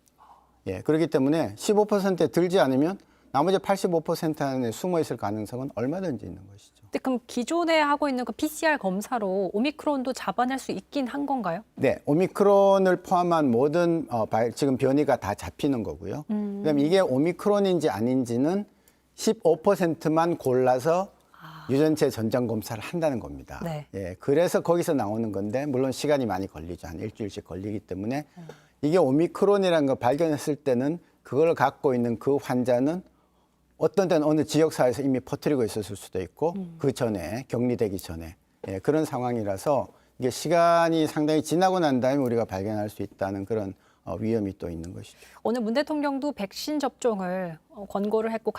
예, 그렇기 때문에 15%에 들지 않으면 나머지 85% 안에 숨어 있을 가능성은 얼마든지 있는 것이죠. 근데 그럼 기존에 하고 있는 그 PCR 검사로 오미크론도 잡아낼 수 있긴 한 건가요? 네, 오미크론을 포함한 모든 지금 변이가 다 잡히는 거고요. 그다음에 이게 오미크론인지 아닌지는 15%만 골라서 유전체 전장 검사를 한다는 겁니다. 네. 예, 그래서 거기서 나오는 건데 물론 시간이 많이 걸리죠. 한 일주일씩 걸리기 때문에 이게 오미크론이라는 걸 발견했을 때는 그걸 갖고 있는 그 환자는 어떤 때는 어느 지역사회에서 이미 퍼뜨리고 있었을 수도 있고 그 전에 격리되기 전에 그런 상황이라서 이게 시간이 상당히 지나고 난 다음에 우리가 발견할 수 있다는 그런 위험이 또 있는 것이죠. 오늘 문 대통령도 백신 접종을 권고를 했고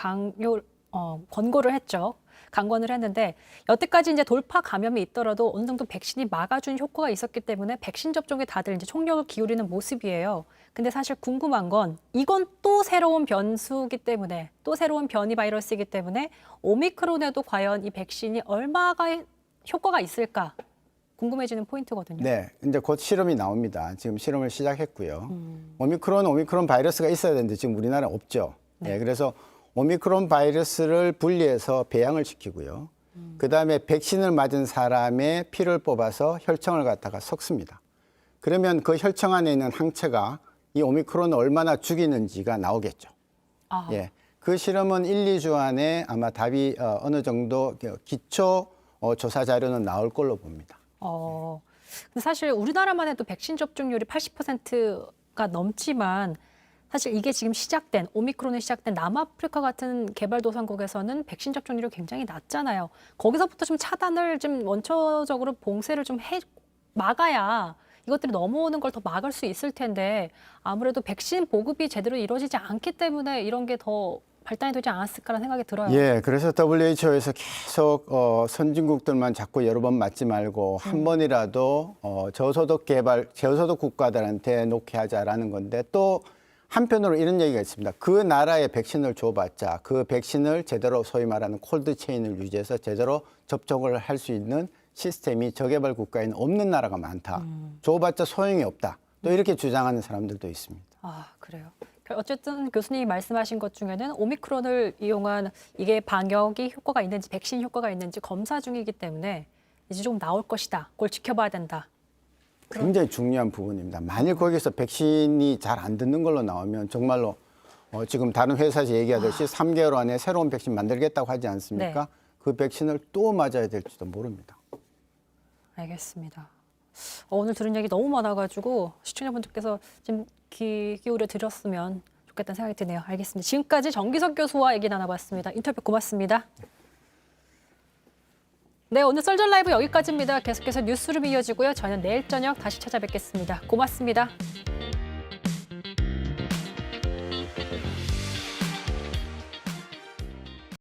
권고를 했죠. 강권을 했는데 여태까지 이제 돌파 감염이 있더라도 어느 정도 백신이 막아주는 효과가 있었기 때문에 백신 접종에 다들 이제 총력을 기울이는 모습이에요. 근데 사실 궁금한 건 이건 또 새로운 변수이기 때문에 또 새로운 변이 바이러스이기 때문에 오미크론에도 과연 이 백신이 얼마가 효과가 있을까 궁금해지는 포인트거든요. 네, 이제 곧 실험이 나옵니다. 지금 실험을 시작했고요. 오미크론 바이러스가 있어야 되는데 지금 우리나라는 없죠. 네, 그래서 오미크론 바이러스를 분리해서 배양을 시키고요. 그다음에 백신을 맞은 사람의 피를 뽑아서 혈청을 갖다가 섞습니다. 그러면 그 혈청 안에 있는 항체가 이 오미크론을 얼마나 죽이는지가 나오겠죠. 예, 그 실험은 1, 2주 안에 아마 답이 어느 정도 기초 조사 자료는 나올 걸로 봅니다. 근데 사실 우리나라만 해도 백신 접종률이 80%가 넘지만 사실 이게 지금 시작된 오미크론이 시작된 남아프리카 같은 개발도상국에서는 백신 접종률이 굉장히 낮잖아요. 거기서부터 좀 차단을 좀 원초적으로 봉쇄를 좀 막아야 이것들이 넘어오는 걸 더 막을 수 있을 텐데 아무래도 백신 보급이 제대로 이루어지지 않기 때문에 이런 게 더 발단이 되지 않았을까라는 생각이 들어요. 예, 그래서 WHO에서 계속 선진국들만 자꾸 여러 번 맞지 말고 한 번이라도 저소득 국가들한테 놓게 하자라는 건데 또 한편으로 이런 얘기가 있습니다. 그 나라에 백신을 줘봤자 그 백신을 제대로 소위 말하는 콜드 체인을 유지해서 제대로 접종을 할 수 있는 시스템이 저개발 국가에는 없는 나라가 많다. 줘봤자 소용이 없다. 또 이렇게 주장하는 사람들도 있습니다. 그래요. 어쨌든 교수님이 말씀하신 것 중에는 오미크론을 이용한 이게 방역이 효과가 있는지 백신 효과가 있는지 검사 중이기 때문에 이제 좀 나올 것이다. 그걸 지켜봐야 된다. 굉장히 중요한 부분입니다. 만일 거기서 백신이 잘 안 듣는 걸로 나오면 정말로 지금 다른 회사에서 얘기하듯이 3개월 안에 새로운 백신 만들겠다고 하지 않습니까? 네. 그 백신을 또 맞아야 될지도 모릅니다. 알겠습니다. 오늘 들은 얘기 너무 많아가지고 시청자분들께서 좀 귀 기울여 들었으면 좋겠다는 생각이 드네요. 알겠습니다. 지금까지 정기석 교수와 얘기 나눠봤습니다. 인터뷰 고맙습니다. 네, 오늘 썰전 라이브 여기까지입니다. 계속해서 뉴스룸 이어지고요. 저는 내일 저녁 다시 찾아뵙겠습니다. 고맙습니다.